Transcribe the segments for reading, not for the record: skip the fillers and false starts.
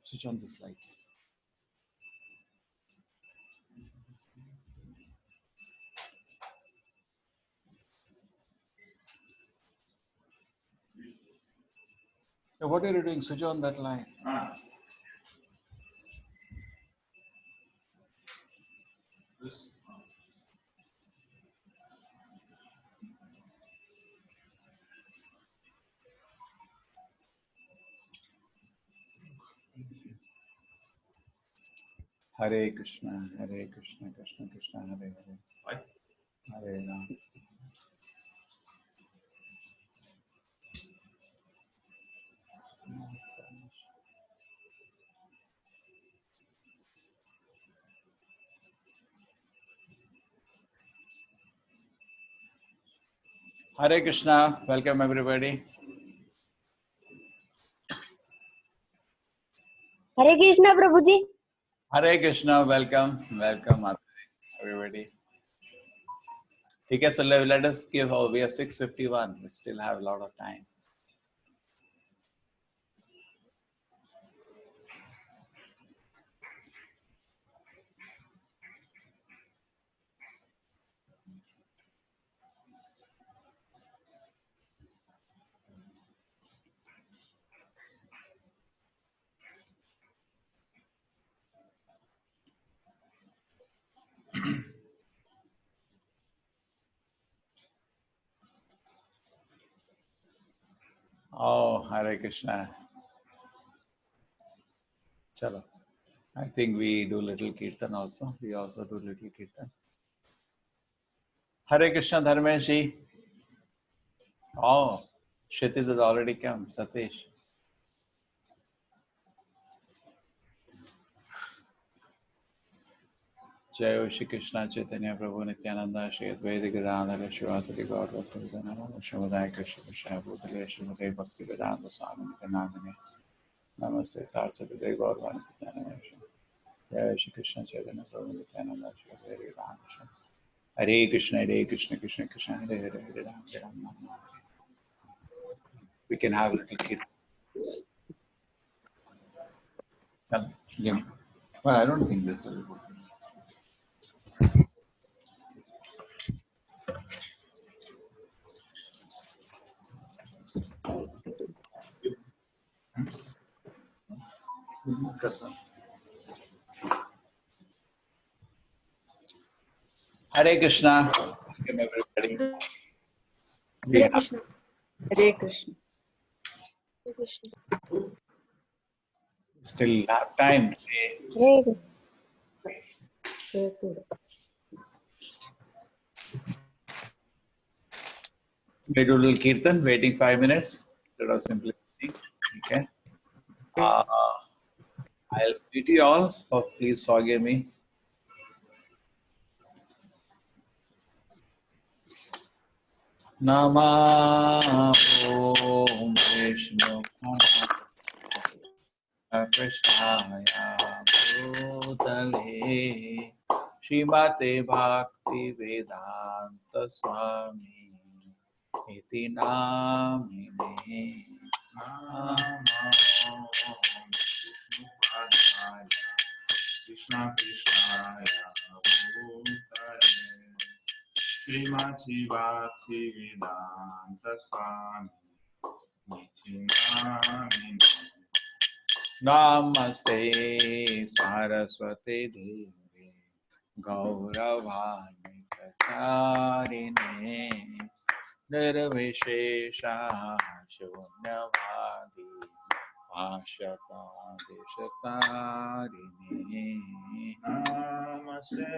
Switch on this light. Now, what are you doing? Switch on that light. This. Hare Krishna, Krishna Krishna, Hare Hare. Hare Ram. Hare Krishna, welcome everybody. Hare Krishna, Prabhuji. Hare Krishna, welcome everybody. Okay, so let us give, we are 6:51, we still have a lot of time. Oh, Hare Krishna. Chalo. I think we do little kirtan also. We also do little kirtan. Hare Krishna, Dharmeshi. Oh, Kshitij has already come. Satish. Jai Shri Krishna Chaitanya Prabhu Nityananda Shri Advaita Gadadhara Shivasati Gaur Bhaktivedanta Shivadaya Krishna Krishna Bhutale Shrimate Bhakti Vedanta Swami Nitanamane Namaste Saraswati Gaur Bhaktivedanta Jai Shri Krishna Chaitanya Prabhu Nityananda Shri Advaita Gadadhara Hare Krishna Krishna Krishna Hare Hare Hare Ram Hare Ram Ram Ram. We can have a little kirtan. Give me. Well, I don't think this will be good. Hare Krishna. Welcome everybody. Hare Krishna. Hare Krishna. Hare Krishna. Still have time. Hare Krishna. Hare Krishna. We do a little kirtan, waiting 5 minutes. That was simply okay. I'll meet you all. Oh, please forgive me. Nama Om Vishnu Krishnaya Bhutale Srimate Bhakti Vedanta Swami Iti Namine Nama Krishna Krishnaya Bhutale Srimati Bhakti Vedanta Swami Iti Namine Namaste Saraswati Devi Gauravani Kacharine Nirvishesha Shunyavadi Ashapadishatarine Namaste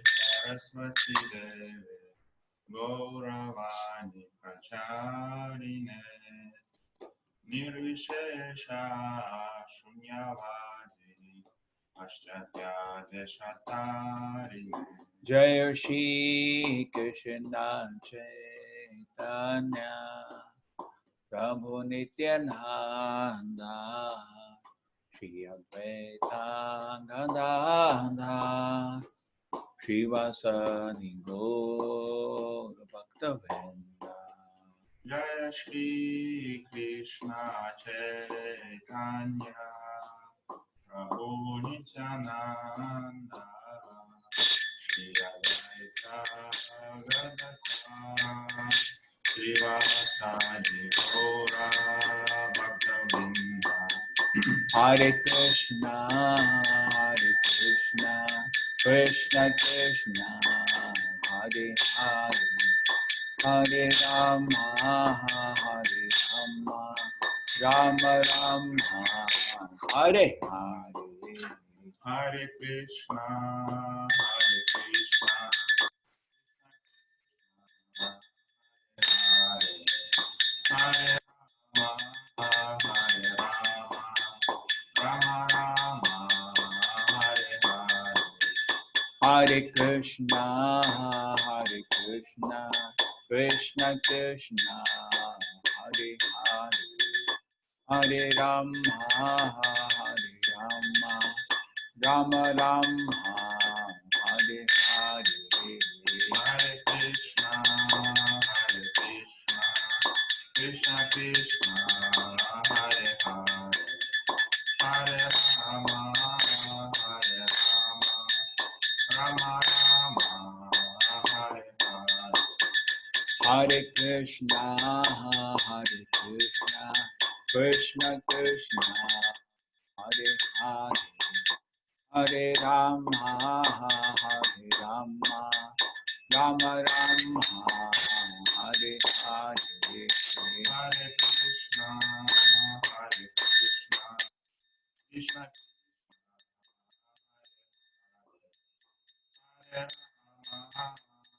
Saraswati Devi Gauravani Kacharine Nirvishesha Shunyavadi Ashtadhyadeshatarine Jaya Shri Krishna Chaitanya Prabhu Nityananda Shri Advaita Gadadhar Srivasadi Gaur Bhaktavinda Jaya Shri Krishna Chaitanya Prabhu Nityananda Shri Advaita Gadata Srivasadi Gaura Bhaktavinda Hare Krishna Krishna Krishna Hare Hare Hare Rama Hare Rama Rama Rama Hare Hare Hare Krishna Hare Hare Rama Rama Rama Hare Hare Hare Krishna Krishna Krishna Hare Hare Hare Rama Rama Rama Hare Hare Hare Krishna Krishna Krishna Hare Hare Hare Rama Rama Rama Hare Hare Hare Krishna Krishna Krishna Hare Hare Hare Rama Rama Rama Hare Hare Hare Krishna Krishna Hare Rama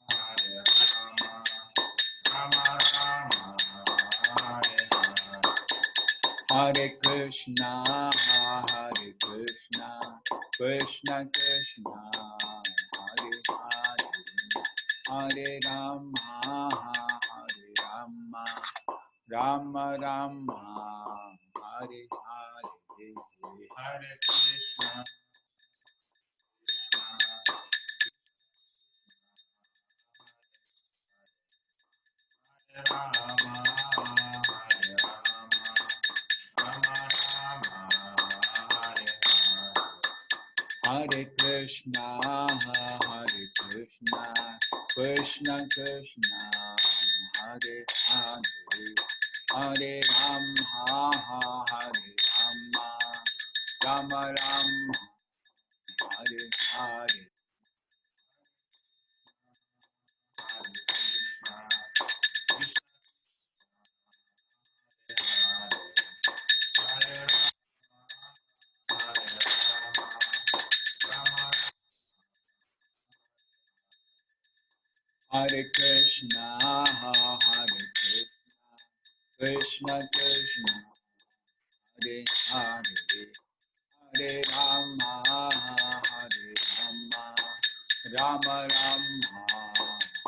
Hare Rama Rama Rama Hare Hare Hare Krishna Krishna Krishna Hare Hare Hare Rama Rama Rama Hare Hare Hare Krishna Hare Rama Hare Rama Rama Rama Hare Hare Hare Krishna Krishna Krishna Hare Hare Hare Rama Rama Rama Hare Hare Hare Krishna Hare Krishna Krishna Krishna Hare Hare Hare Rama Rama Rama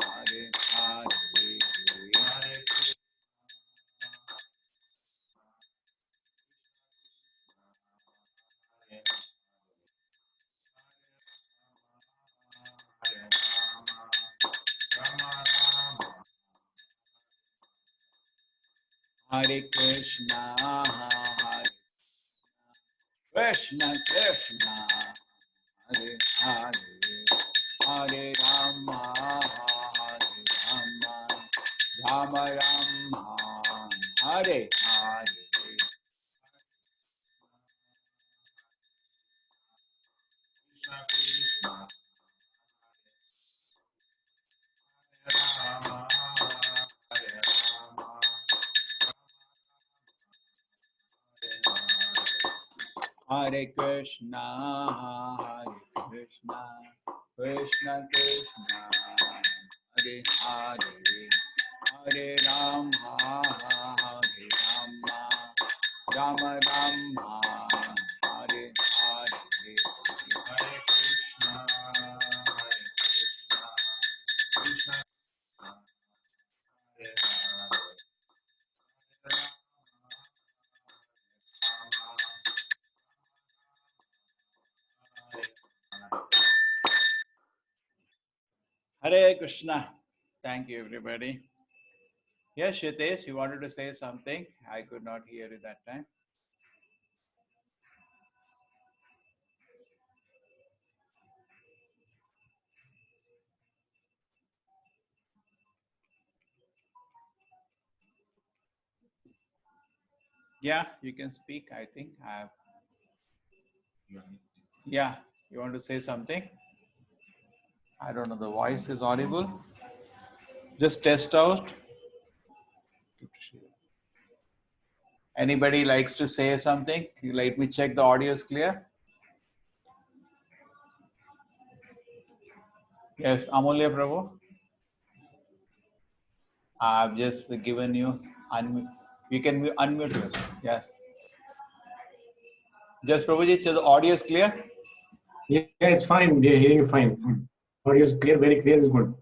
Hare Hare Hare Hare Krishna Krishna Krishna Hare Hare Hare Rama Rama Rama Hare Hare Krishna Krishna Hare Rama Hare Rama Hare Krishna Krishna Krishna Hare Hare Hare Rama Rama Rama Hare Hare Hare Krishna Krishna Hare Hare Krishna. Thank you, everybody. Yes, Shitesh, you wanted to say something? I could not hear you that time. Yeah, you can speak. I think I have. Yeah, you want to say something? I don't know. The voice is audible. Just test out. Anybody likes to say something? You let me check the audio is clear. Yes, Amulya Prabhu. I've just given you unmute. You can unmute yourself. Yes. Just Prabhuji, the audio is clear. Yeah, it's fine. They're hearing you fine. Good. Audio is clear, very clear is good.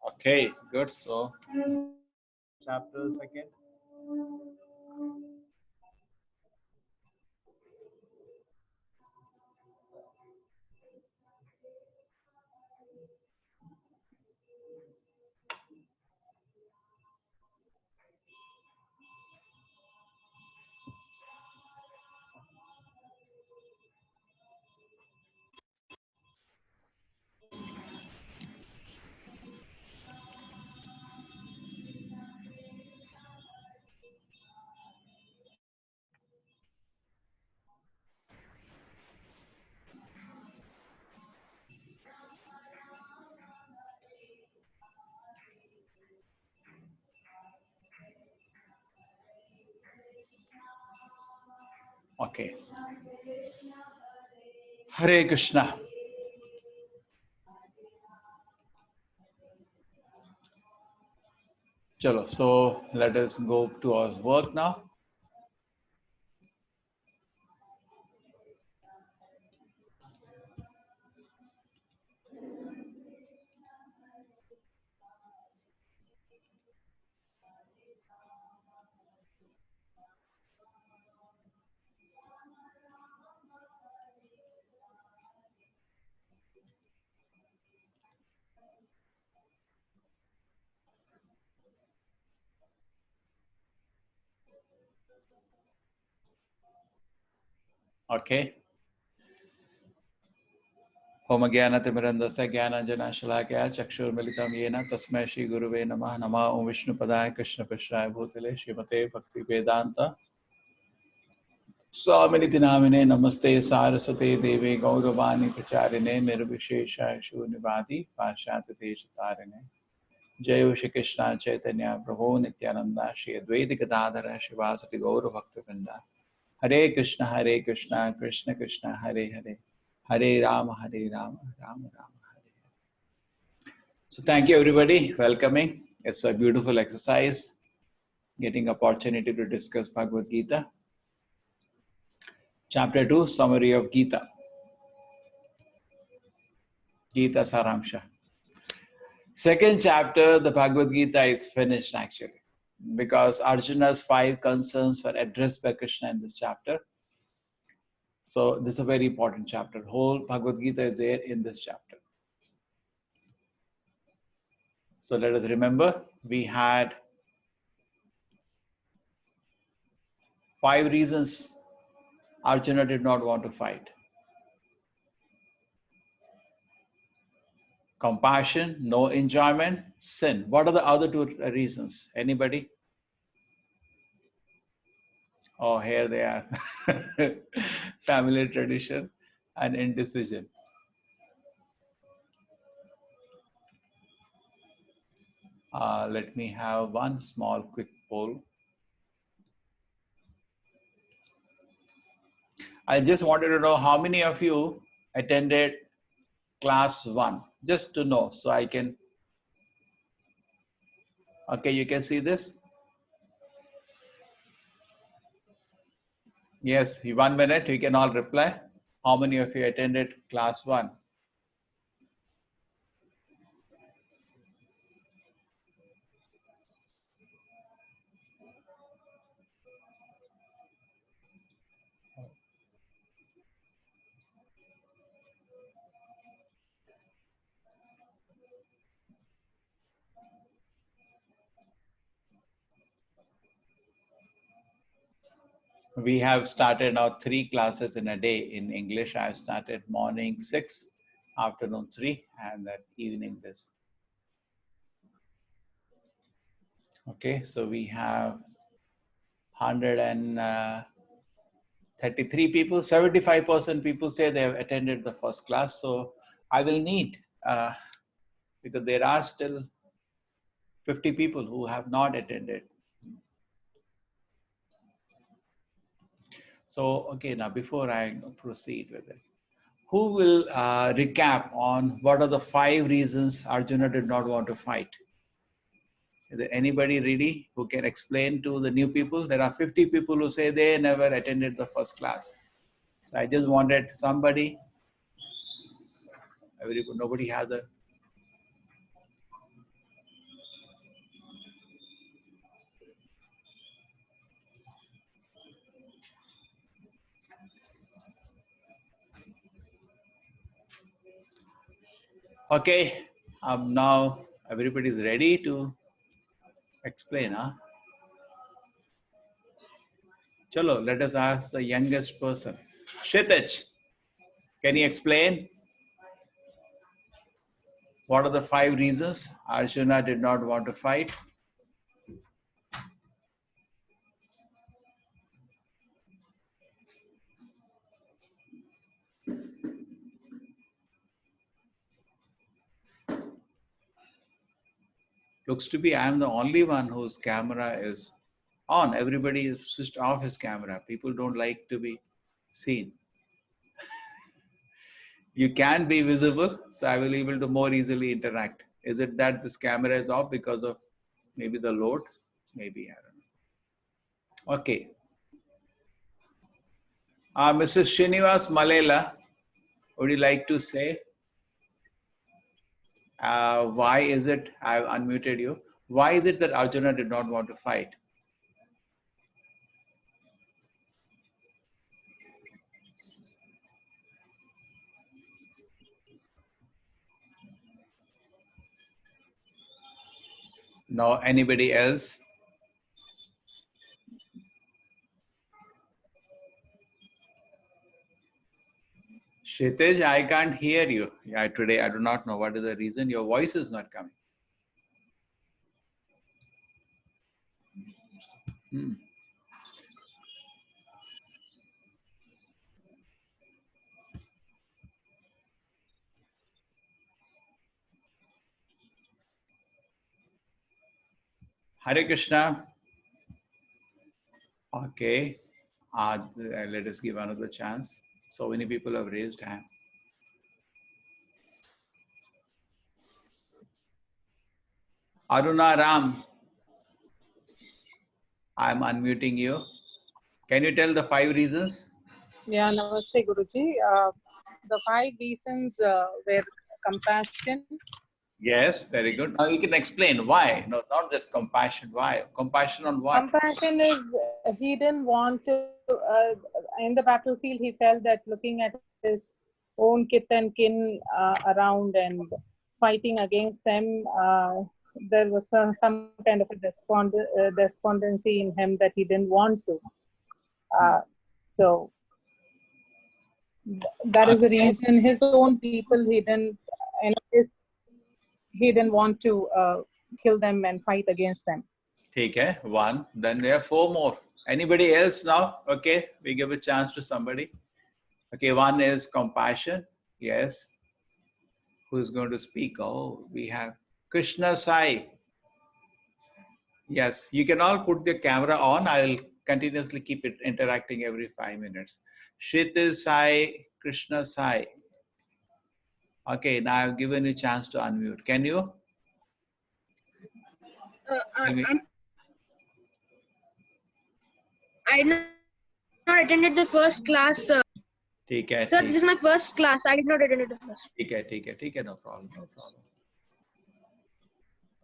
Okay, good. So, chapter second. Okay. Hare Krishna. Chalo, so let us go to our work now. Okay. Om Jnanatimirandasya Jnananjana Shalakaya Chakshurmilitam Yena Tasmai Shri Guruve Namah Namah Om Vishnu Padaya Krishna Prasthaya Bhutale Srimate Bhakti Vedanta Swaminiti Namine Namaste Saraswate Devi Gauravani Pracharine Nirvishesha Shunivadi Pashyata Deshatarine Jai Shri Krishna Chaitanya Prabhu Nityananda Shri Advaita Gadadhara Shivasati Gaura Bhaktivinoda Hare Krishna Krishna Krishna Hare Hare Hare Rama Rama Rama Hare. So thank you everybody welcoming. It's a beautiful exercise getting opportunity to discuss Bhagavad Gita. Chapter 2, summary of Gita. Gita Saramsha. Second chapter, the Bhagavad Gita is finished actually because Arjuna's 5 concerns were addressed by Krishna in this chapter. So this is a very important chapter. Whole Bhagavad Gita is there in this chapter. So let us remember, we had 5 reasons Arjuna did not want to fight. Compassion, no enjoyment, sin. What are the other 2 reasons? Anybody? Oh, here they are. Family tradition and indecision. Let me have one small quick poll. I just wanted to know how many of you attended class 1, just to know so I can. Okay, you can see this? Yes, 1 minute, you can all reply. How many of you attended class 1? We have started now 3 classes in a day in English. I have started morning 6, afternoon 3, and then evening this. Okay, so we have 133 people, 75% people say they have attended the first class. So I will need, because there are still 50 people who have not attended. So, okay, now before I proceed with it, who will recap on what are the 5 reasons Arjuna did not want to fight? Is there anybody ready who can explain to the new people? There are 50 people who say they never attended the first class. So I just wanted somebody, nobody has a. Okay, now everybody is ready to explain, huh? Chalo, let us ask the youngest person. Kshitij, can you explain what are the 5 reasons Arjuna did not want to fight? Looks to be I am the only one whose camera is on. Everybody is switched off his camera. People don't like to be seen. You can be visible, so I will be able to more easily interact. Is it that this camera is off because of maybe the load? Maybe, I don't know. Okay. Mrs. Srinivas Malela, would you like to say why is it, I've unmuted you, why is it that Arjuna did not want to fight? No, anybody else? Kshitij, I can't hear you. Yeah, today I do not know what is the reason. Your voice is not coming. Hare Krishna. Okay. Let us give another chance. So many people have raised hand. Aruna Ram, I'm unmuting you. Can you tell the 5 reasons? Yeah, Namaste Guruji. The 5 reasons were compassion. Yes, very good. Now you can explain why. No, not just compassion. Why? Compassion on what? Compassion is he didn't want to, in the battlefield, he felt that looking at his own kith and kin around and fighting against them, there was some kind of a despondency in him that he didn't want to. So that is the reason his own people, he didn't want to kill them and fight against them. Okay, 1. Then there are 4 more. Anybody else now? Okay, we give a chance to somebody. Okay, 1 is compassion. Yes. Who's going to speak? Oh, we have Krishna Sai. Yes, you can all put the camera on. I will continuously keep it interacting every 5 minutes. Kshitij Sai, Krishna Sai. Okay, now I've given you a chance to unmute. Can you? I not attended the first class, sir. Sir, this is my first class. I did not attend the first. Okay, no problem, no problem.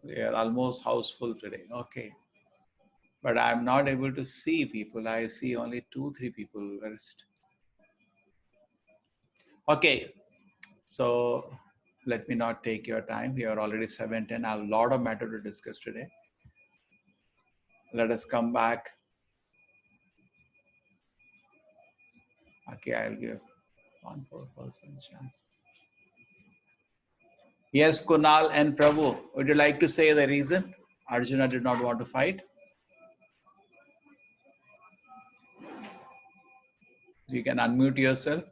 We are almost house full today. Okay. But I'm not able to see people. I see only 2-3 people rest. Okay. So let me not take your time. We are already 7:10. I have a lot of matter to discuss today. Let us come back. Okay, I'll give 1 more person chance. Yes, Kunal and Prabhu, would you like to say the reason Arjuna did not want to fight? You can unmute yourself.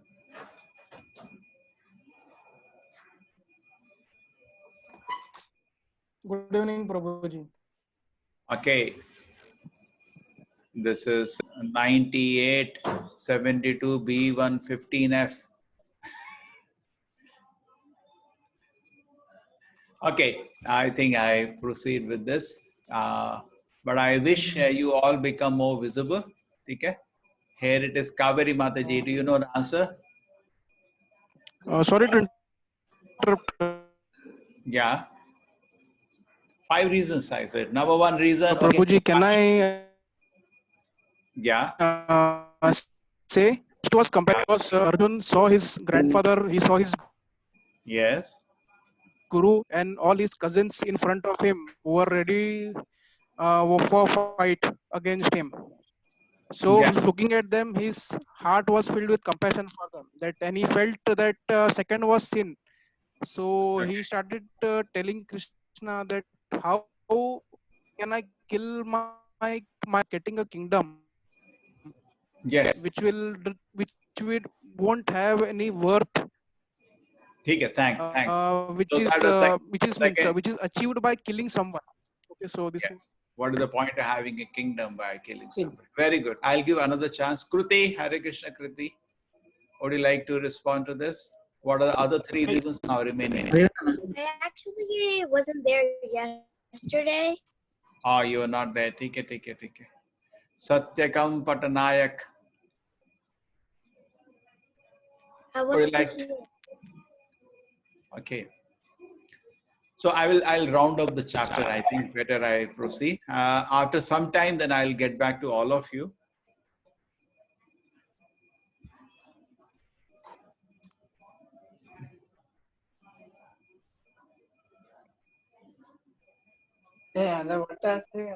Good evening, Prabhuji. Okay. This is 9872B115F. Okay, I think I proceed with this. But I wish you all become more visible. Okay? Here it is Kaveri Mataji. Do you know the answer? Sorry to interrupt. Yeah. 5 reasons I said. Number 1 reason. Okay. Prabhuji, can I Yeah. say it was compared because Arjun saw his grandfather, he saw his Yes. guru and all his cousins in front of him who were ready for fight against him. So Yeah. looking at them, his heart was filled with compassion for them. That and he felt that second was sin. So he started telling Krishna that how can I kill my getting a kingdom Yes. which won't have any worth, Okay, thanks. which So is that was second. which is achieved by killing someone. Okay, so this Yes. is What is the point of having a kingdom by killing somebody? Very good. I'll give another chance. Kruti, Hare Krishna Kruti. Would you like to respond to this? What are the other 3 reasons now remaining? I actually wasn't there yesterday. Oh, you are not there. Take it. Satyakam Patanayak. I Would you wasn't like? here. Okay. So I'll round up the chapter. I think better I proceed. After some time, then I'll get back to all of you. Okay,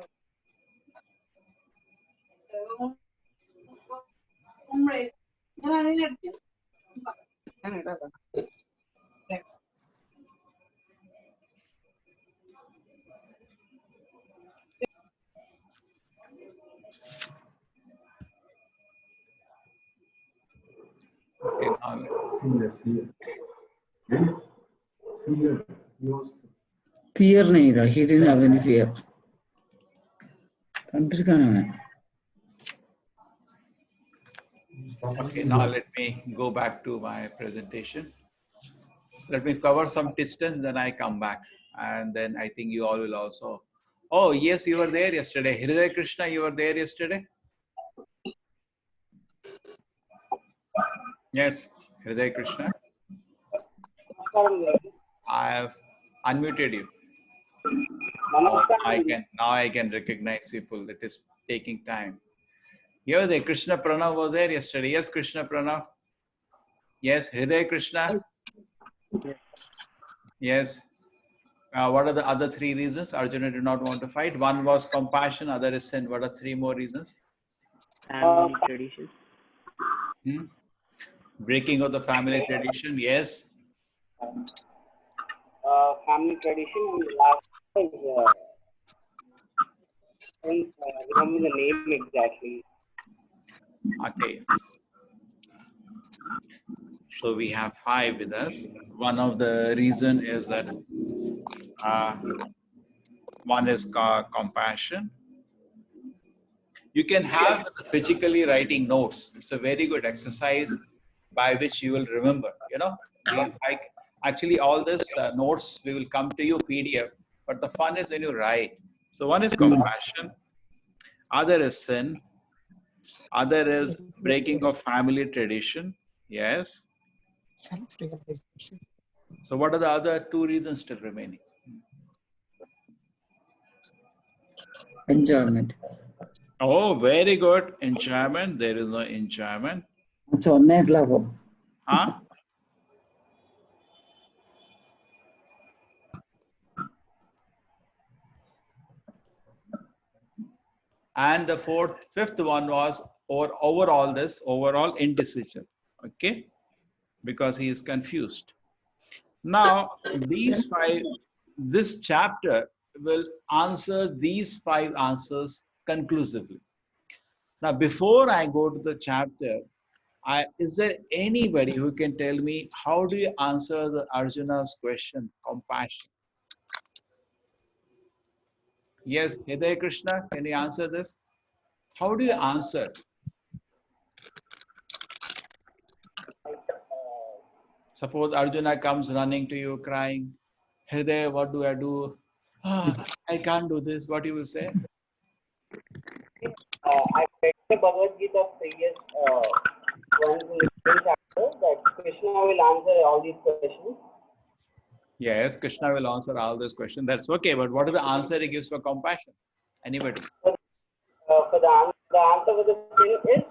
Fear नहीं था. He didn't have any fear. Okay, now let me go back to my presentation. Let me cover some distance, then I come back. And then I think you all will also. Oh, yes, you were there yesterday. Hriday Krishna, you were there yesterday? Yes, Hriday Krishna. I have unmuted you. Now I can recognize people. It is taking time. Here the Krishna Pranav was there yesterday. Yes, Krishna Pranav. Yes, Hriday Krishna. Yes. What are the other 3 reasons Arjuna did not want to fight? 1 was compassion, other is sin. What are 3 more reasons? Family tradition. Breaking of the family tradition, yes. Family tradition, and the last is I don't remember the name exactly. Okay. So we have 5 with us. One of the reason is that one is compassion. You can have physically writing notes. It's a very good exercise by which you will remember. You know, actually all this notes we will come to you PDF, but the fun is when you write. So one is compassion, other is sin, other is breaking of family tradition. Yes. So what are the other 2 reasons still remaining? Enjoyment. Oh, very good. Enjoyment. There is no enjoyment. Huh? And the fifth one was overall indecision. Okay, because he is confused. Now this chapter will answer these 5 answers conclusively. Now, before I go to the chapter, Is there anybody who can tell me how do you answer the Arjuna's question, compassion? Yes, Hidaya Krishna, can you answer this? How do you answer? Suppose Arjuna comes running to you crying, Hridaya, what do I do? I can't do this. What you will say? I read the Bhagavad Gita previous one in the same chapter that Krishna will answer all these questions. Yes, Krishna will answer all those questions. That's okay. But what is the answer he gives for compassion? Anybody? For the answer for the sin is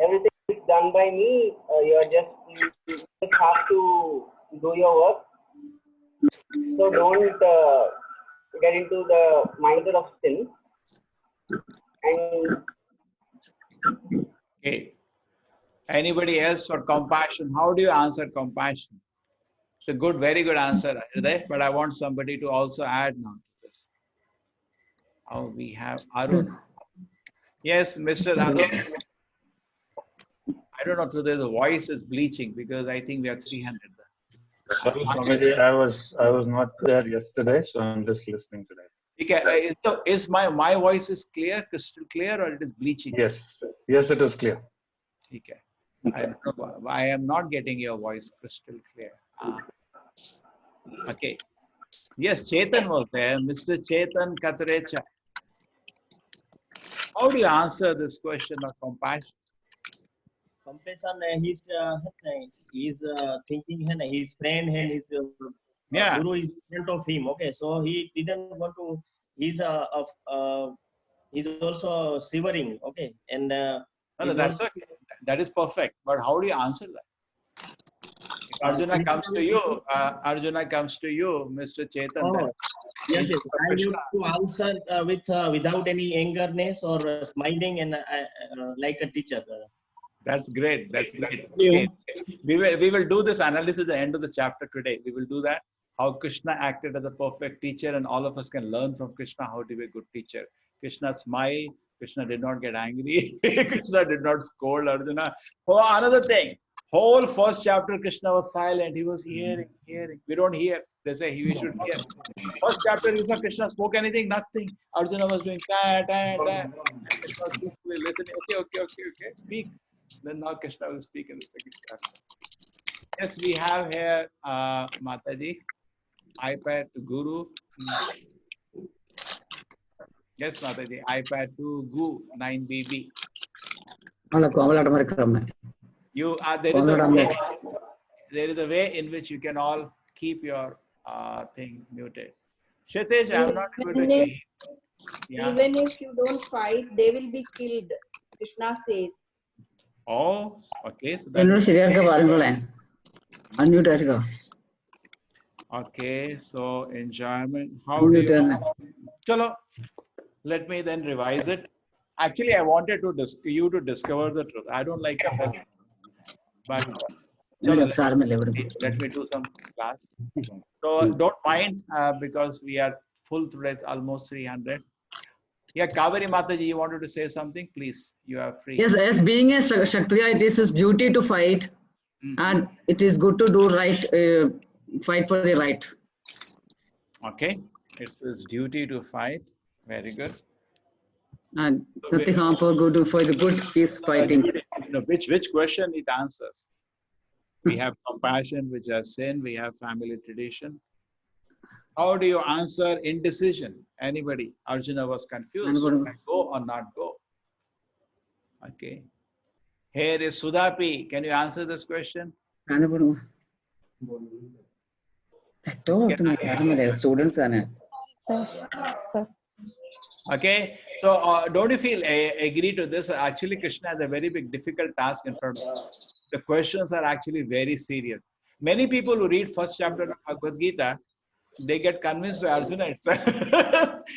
everything is done by me. You just have to do your work. So don't get into the mindset of sin. And Okay. Anybody else for compassion? How do you answer compassion? It's a good, very good answer, Hriday, but I want somebody to also add now to this. Oh, we have Arun. Yes, Mr. Arun. I don't know today the voice is bleaching because I think we are 300. Sorry, Swamiji, I was not there yesterday, so I'm just listening today. Okay, so is my voice is clear, crystal clear, or it is bleaching? Yes, yes, it is clear. Okay. I don't know why I am not getting your voice crystal clear. Okay. Yes, Chetan was there, Mr. Chetan Katrecha. How do you answer this question of compassion? Compassion, he's thinking his friend and his Yeah. guru is in front of him. Okay, so he didn't want to. He's also shivering. Okay, and no, that's okay. That is perfect. But how do you answer that? If Arjuna comes to you, Mr. Chetan. Oh, yes, yes. I need to answer without any angerness or smiling and like a teacher. That's great. That's great. Okay. We will do this analysis at the end of the chapter today. We will do that. How Krishna acted as a perfect teacher, and all of us can learn from Krishna how to be a good teacher. Krishna smiled. Krishna did not get angry. Krishna did not scold Arjuna. Oh, another thing. Whole first chapter, Krishna was silent. He was hearing. We don't hear. They say we should hear. First chapter, Krishna spoke anything, nothing. Arjuna was doing Krishna was peacefully listening. Okay. Speak. Then now Krishna will speak in the second chapter. Yes, we have here Mataji, iPad to Guru. Yes, Mataji, iPad to Gu 9BB. You are there is a way in which you can all keep your thing muted. Kshitij, I am not able to hear you. Yeah. Even if you don't fight, they will be killed. Krishna says. Oh, okay. So okay, so enjoyment. How do you? Chalo, let me then revise it. Actually, I wanted to you to discover the truth. I don't like it, but chalo, let me do some class. So don't mind because we are full today. It's almost 300. Yeah, Kaveri Mataji, you wanted to say something? Please, you are free. Yes, as being a Kshatriya, it is his duty to fight, and it is good to do right, fight for the right. Okay, it's his duty to fight. Very good. And nothing harmful, good for the good is fighting. Which question it answers? We have compassion, which has sin. We have family tradition. How do you answer indecision? Anybody? Arjuna was confused. Should I go or not go? Okay. Here is Sudapi. Can you answer this question? Students are. Okay. So don't you feel agree to this? Actually, Krishna has a very big difficult task in front of him. The questions are actually very serious. Many people who read first chapter of Bhagavad Gita, they get convinced by Arjuna itself.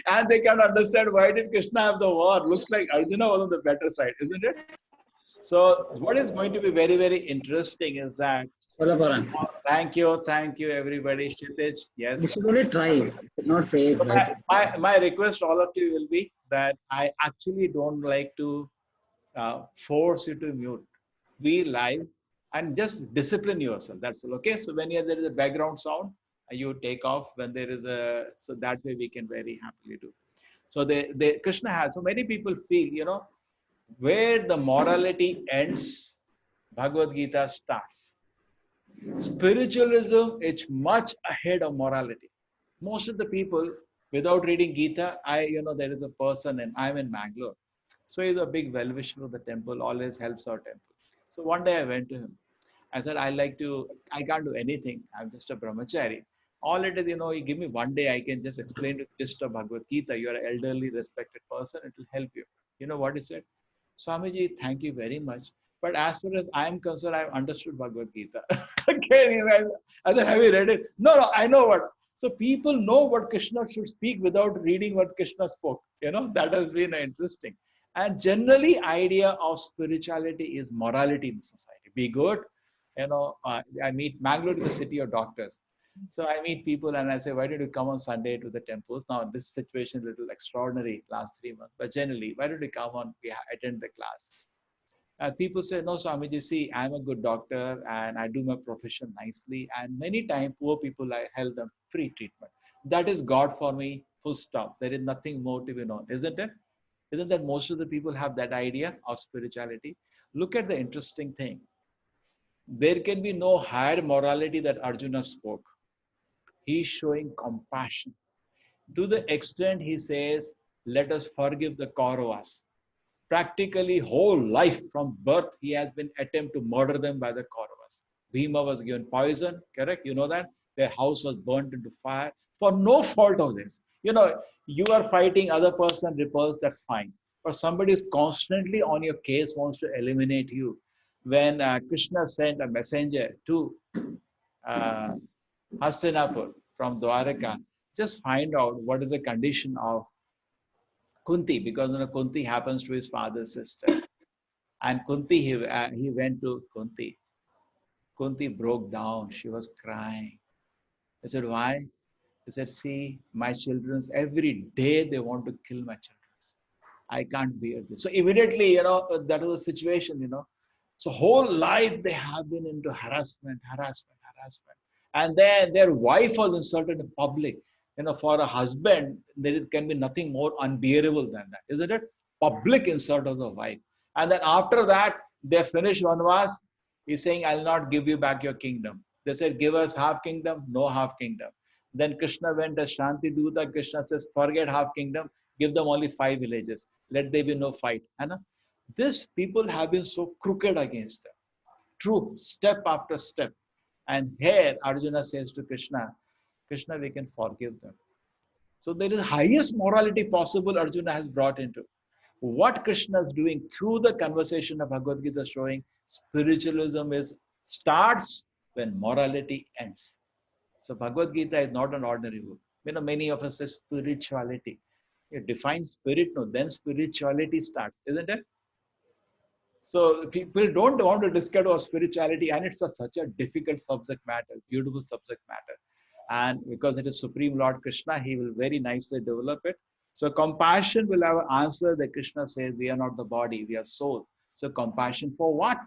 And they can understand why did Krishna have the war. Looks like Arjuna was on the better side, isn't it? So what is going to be very, very interesting is that thank you everybody. Kshitij, yes. You should only try, not say it. Right? My request all of you will be that I actually don't like to force you to mute. be live and just discipline yourself. That's all. Okay. So when there is a background sound, you take off. When there is so that way we can very happily do. So Krishna has, so many people feel, where the morality ends, Bhagavad Gita starts. Spiritualism is much ahead of morality. Most of the people, without reading Gita, there is a person, and I'm in Mangalore. So he's a big well-wisher of the temple, always helps our temple. So one day I went to him. I said, I can't do anything. I'm just a brahmachari. All it is, you give me one day, I can just explain to Nishtha Bhagavad Gita. You are an elderly, respected person. It will help you. You know what he said? Swamiji, thank you very much. But as far as I'm concerned, I've understood Bhagavad Gita. Okay, I said, have you read it? No, I know what. So people know what Krishna should speak without reading what Krishna spoke. That has been interesting. And generally, idea of spirituality is morality in the society. Be good. I meet Mangalore is the city of doctors. So I meet people and I say, why did you come on Sunday to the temples? Now, this situation is a little extraordinary last 3 months, but generally, why did you come on, attend the class? People say, no, Swamiji, see, I'm a good doctor and I do my profession nicely. And many times, poor people, I help them free treatment. That is God for me, full stop. There is nothing more to be known, isn't it? Isn't that most of the people have that idea of spirituality? Look at the interesting thing. There can be no higher morality that Arjuna spoke. He's showing compassion. To the extent he says, let us forgive the Kauravas. Practically whole life from birth, he has been attempt to murder them by the Kauravas. Bhima was given poison, correct? You know that? Their house was burnt into fire for no fault of this. You are fighting, other person repulsed, that's fine. But somebody is constantly on your case, wants to eliminate you. When Krishna sent a messenger to Hastinapur from Dwaraka, just find out what is the condition of Kunti, because Kunti happens to his father's sister. And Kunti, he went to Kunti. Kunti broke down. She was crying. I said, why? He said, see, my children's, every day they want to kill my children. I can't bear this. So immediately, that was the situation, So whole life they have been into harassment. And then their wife was insulted in public. For a husband, can be nothing more unbearable than that, isn't it? Public insult of the wife. And then after that, they finished Vanvas. He's saying, I'll not give you back your kingdom. They said, give us half kingdom, no half kingdom. Then Krishna went as Shanti Duta. Krishna says, forget half kingdom, give them only 5 villages. Let there be no fight. This people have been so crooked against them. True, step after step. And here Arjuna says to Krishna, Krishna, we can forgive them. So there is highest morality possible Arjuna has brought into. What Krishna is doing through the conversation of Bhagavad Gita showing spiritualism starts when morality ends. So Bhagavad Gita is not an ordinary book. Many of us say spirituality. You define spirit, no, then spirituality starts, isn't it? So people don't want to discuss about spirituality, and it's such a difficult subject matter, beautiful subject matter. And because it is Supreme Lord Krishna, he will very nicely develop it. So compassion will have an answer that Krishna says, we are not the body, we are soul. So compassion for what?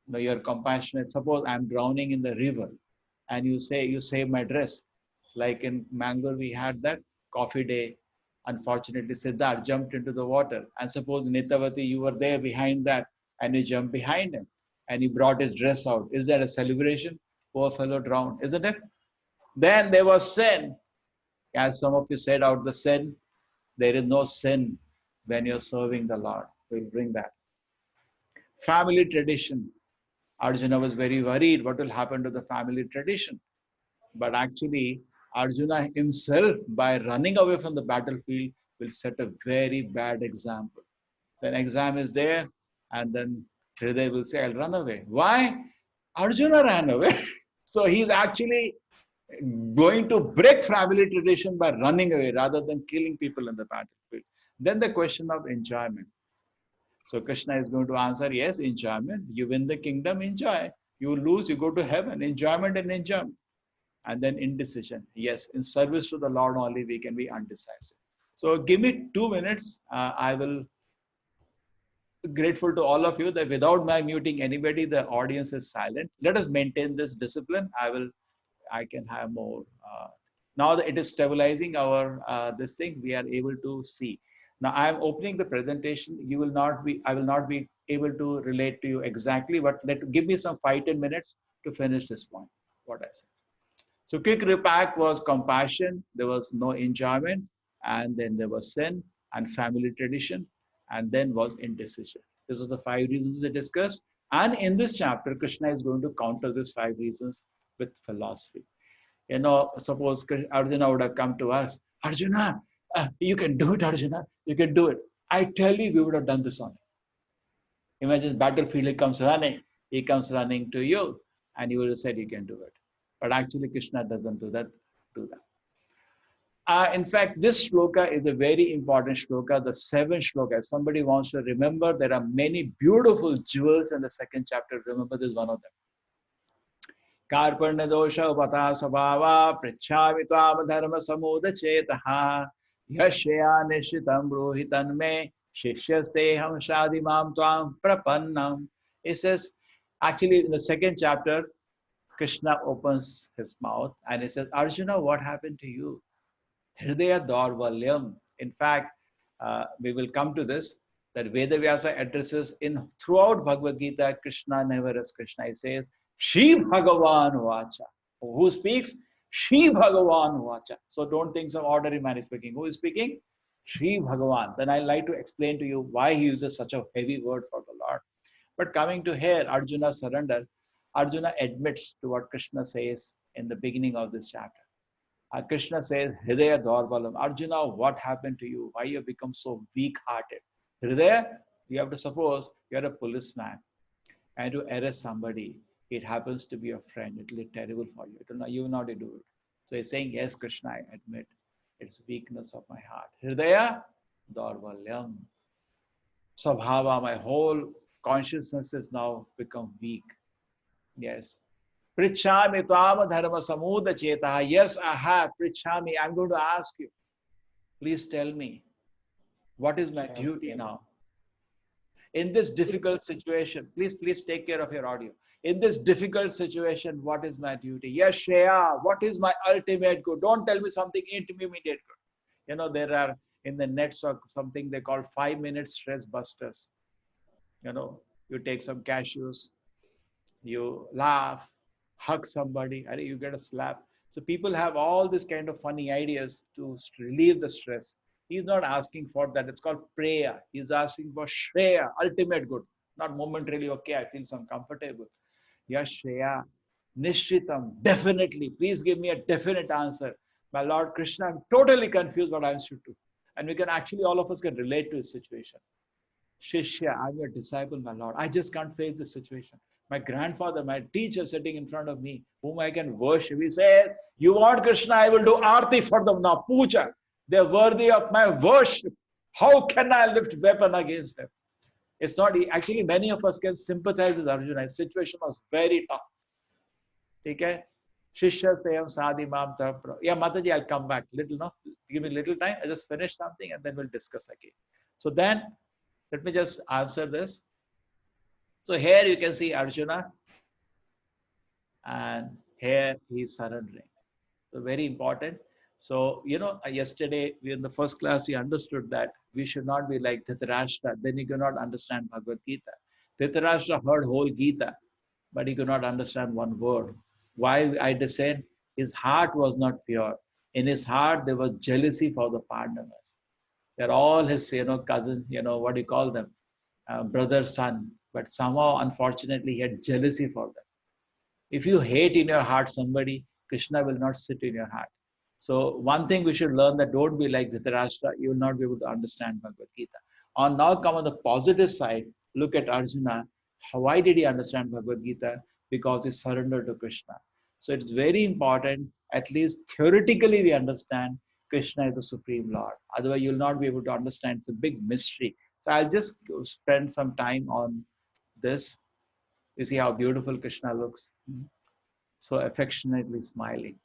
You're compassionate. Suppose I'm drowning in the river and you say, you save my dress. Like in Mangalore, we had that coffee day. Unfortunately, Siddharth jumped into the water. And suppose Nitavati, you were there behind that and you jumped behind him and he brought his dress out. Is that a celebration? Poor fellow drowned, isn't it? Then there was sin. As some of you said out the sin, there is no sin when you're serving the Lord. We'll bring that. Family tradition. Arjuna was very worried what will happen to the family tradition. But actually, Arjuna himself, by running away from the battlefield, will set a very bad example. Then exam is there, and then Hriday will say, I'll run away. Why? Arjuna ran away. So he's actually going to break family tradition by running away rather than killing people in the battlefield. Then the question of enjoyment. So Krishna is going to answer, yes, enjoyment. You win the kingdom, enjoy. You lose, you go to heaven. Enjoyment and enjoyment. And then indecision. Yes, in service to the Lord only we can be undecisive. So give me 2 minutes. I will grateful to all of you that without my muting anybody, the audience is silent. Let us maintain this discipline. I can have more. Now that it is stabilizing our this thing, we are able to see. Now I am opening the presentation. I will not be able to relate to you exactly, but give me some 5-10 minutes to finish this point, what I said. So quick recap was compassion, there was no enjoyment, and then there was sin and family tradition, and then was indecision. These were the 5 reasons we discussed. And in this chapter, Krishna is going to counter these 5 reasons with philosophy. Suppose Arjuna would have come to us, Arjuna, you can do it, Arjuna, you can do it. I tell you, we would have done this on it. Imagine battlefield, he comes running to you, and you would have said you can do it. But actually, Krishna doesn't do that. In fact, this shloka is a very important shloka, the 7th shloka. If somebody wants to remember, there are many beautiful jewels in the 2nd chapter. Remember this one of them. Karparna dosha upata sabhava prichhami tvam dharma samuda chetaha yashya nishitam bruhitan me shishyasteham shadimam tvam prapannam. It says, actually in the 2nd chapter, Krishna opens his mouth and he says, Arjuna, what happened to you? Hridaya Daurvalyam. In fact, we will come to this, that Vedavyasa addresses throughout Bhagavad Gita, Krishna never as Krishna. He says, Shri Bhagavan Vacha. Who speaks? Shri Bhagavan Vacha. So don't think some ordinary man is speaking. Who is speaking? Shri Bhagavan. Then I like to explain to you why he uses such a heavy word for the Lord. But coming to here, Arjuna surrender. Arjuna admits to what Krishna says in the beginning of this chapter. Krishna says, Hridaya Daurvalam. Arjuna, what happened to you? Why you have become so weak-hearted? Hridaya, you have to suppose you are a policeman and to arrest somebody. It happens to be a friend. It will be terrible for you. You will not do it. So he's saying, yes, Krishna, I admit it's weakness of my heart. Hridaya Daurvalyam. Sabhava, my whole consciousness has now become weak. Yes. Prichhami tvam dharma samuda chetaha. Yes, I have. Prichhami, I'm going to ask you. Please tell me, what is my duty now? In this difficult situation, please take care of your audio. In this difficult situation, what is my duty? Yes, Shreya, what is my ultimate good? Don't tell me something intermediate good. There are in the nets or something they call 5-minute stress busters. You take some cashews, you laugh, hug somebody, and you get a slap. So people have all this kind of funny ideas to relieve the stress. He's not asking for that. It's called prayer. He's asking for Shreya, ultimate good. Not momentarily, okay, I feel some comfortable. Yes, Shreya, Nishritam, definitely. Please give me a definite answer. My Lord Krishna, I'm totally confused what I should do. And we can actually, all of us can relate to his situation. Shishya, I'm your disciple, my Lord. I just can't face this situation. My grandfather, my teacher sitting in front of me, whom I can worship. He said, you want Krishna, I will do arti for them now. Puja. They're worthy of my worship. How can I lift weapon against them? It's not, actually many of us can sympathize with Arjuna. His situation was very tough. Okay? Shishya Teyam Sadi Mam Tarapra. Yeah, Mataji, I'll come back. Give me a little time. I'll just finish something and then we'll discuss again. So then, let me just answer this. So here you can see Arjuna, and here he is surrendering. So very important. So, yesterday in the first class, we understood that we should not be like Dhritarashtra. Then you cannot understand Bhagavad Gita. Dhritarashtra heard whole Gita, but he could not understand one word. Why I dissent? His heart was not pure. In his heart, there was jealousy for the Pandavas. They're all his, cousins, what do you call them? Brother, son. But somehow, unfortunately, he had jealousy for them. If you hate in your heart somebody, Krishna will not sit in your heart. So one thing we should learn, that don't be like Dhritarashtra. You will not be able to understand Bhagavad Gita. Now come on the positive side. Look at Arjuna. Why did he understand Bhagavad Gita? Because he surrendered to Krishna. So it's very important, at least theoretically we understand Krishna is the Supreme Lord. Otherwise you'll not be able to understand. It's a big mystery. So I'll just spend some time on this. You see how beautiful Krishna looks. So affectionately smiling.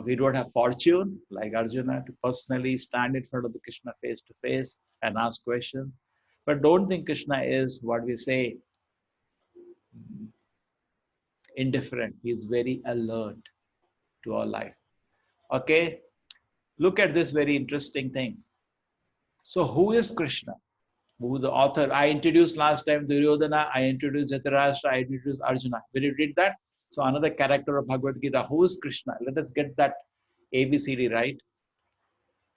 We don't have fortune like Arjuna to personally stand in front of the Krishna face to face and ask questions. But don't think Krishna is what we say indifferent. He is very alert to our life. Okay, look at this very interesting thing. So who is Krishna? Who is the author? I introduced last time Duryodhana, I introduced Dhritarashtra, I introduced Arjuna. When you did that, so another character of Bhagavad Gita, who is Krishna? Let us get that ABCD right.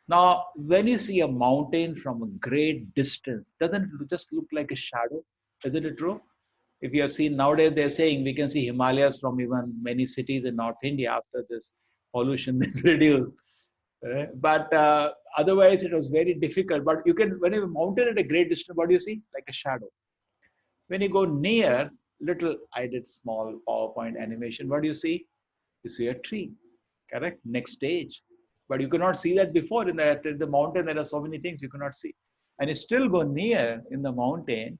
Now, when you see a mountain from a great distance, doesn't it just look like a shadow? Isn't it true? If you have seen nowadays, they're saying we can see Himalayas from even many cities in North India after this pollution is reduced. But otherwise, it was very difficult. But you can, when you mountain at a great distance, what do you see? Like a shadow. When you go near, little, I did small PowerPoint animation. What do you see? You see a tree. Correct? Next stage. But you could not see that before. In the mountain, there are so many things you cannot see. And you still go near in the mountain,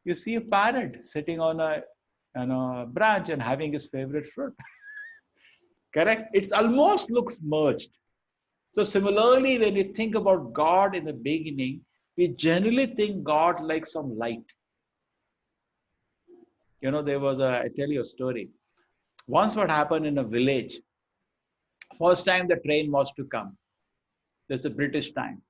you see a parrot sitting on a branch and having his favorite fruit. Correct? It almost looks merged. So similarly, when we think about God in the beginning, we generally think God like some light. You know, there was I tell you a story. Once what happened in a village, first time the train was to come. There's a British time.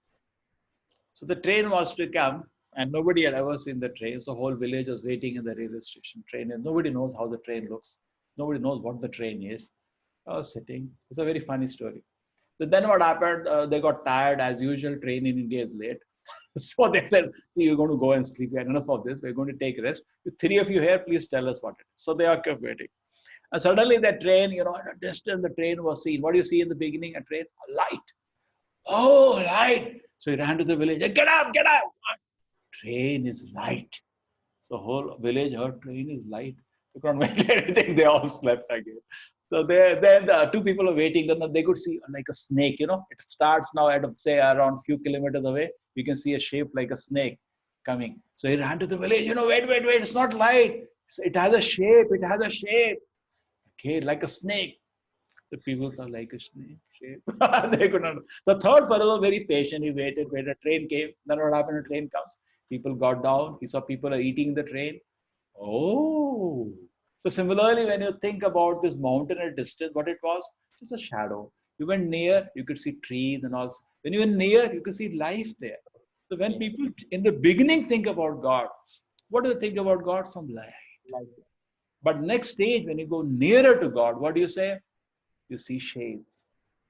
So the train was to come and nobody had ever seen the train. So the whole village was waiting in the railway station train and nobody knows how the train looks. Nobody knows what the train is. I was sitting. It's a very funny story. So then what happened, they got tired as usual, train in India is late. So they said, see, you're going to go and sleep. We had enough of this. We're going to take rest. The three of you here, please tell us what it is. So they are kept waiting. And suddenly the train, you know, at a distance, the train was seen. What do you see in the beginning? A train? A light. Oh, light. So he ran to the village. Get up, get up. What? Train is light. So whole village heard train is light. They couldn't make anything. They all slept again. So then the two people are waiting. Then they could see like a snake. You know, it starts now at say around few kilometers away. You can see a shape like a snake coming. So he ran to the village. You know, wait. It's not light. It has a shape. It has a shape. Okay, like a snake. The people thought like a snake shape. They could not. The third fellow was very patient. He waited. A train came. Then what happened? A train comes. People got down. He saw people are eating the train. Oh. So similarly, when you think about this mountain at distance, what it was? Just a shadow. You went near, you could see trees and all. When you went near, you could see life there. So when people in the beginning think about God, what do they think about God? Some light. But next stage, when you go nearer to God, what do you say? You see shade.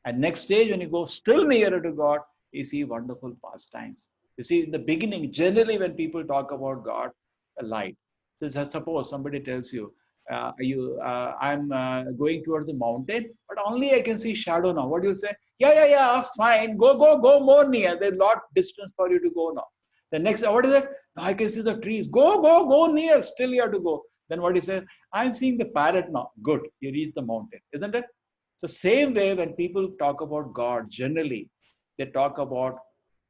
And next stage, when you go still nearer to God, you see wonderful pastimes. You see, in the beginning, generally when people talk about God, a light. So suppose somebody tells you, I'm going towards the mountain, but only I can see shadow now. What do you say? Yeah, fine. Go more near. There's a lot distance for you to go now. The next, what is it? No, I can see the trees. Go near. Still you have to go. Then what he says? I'm seeing the parrot now. Good. You reach the mountain, isn't it? So same way when people talk about God, generally they talk about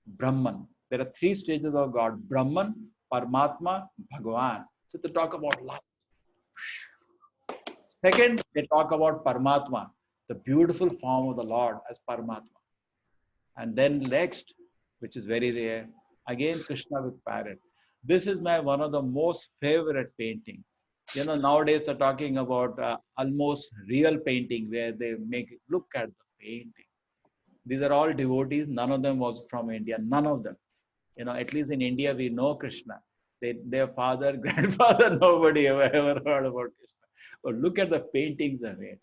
Brahman. There are three stages of God: Brahman, Paramatma, Bhagavan. So they talk about life. Second, they talk about Paramatma, the beautiful form of the Lord as Paramatma. And then next, which is very rare, again Krishna with parrot. This is one of the most favorite painting. You know, nowadays they're talking about almost real painting where they look at the painting. These are all devotees. None of them was from India. None of them. You know, at least in India, we know Krishna. Their father, grandfather, nobody ever heard about Krishna. But look at the paintings they made.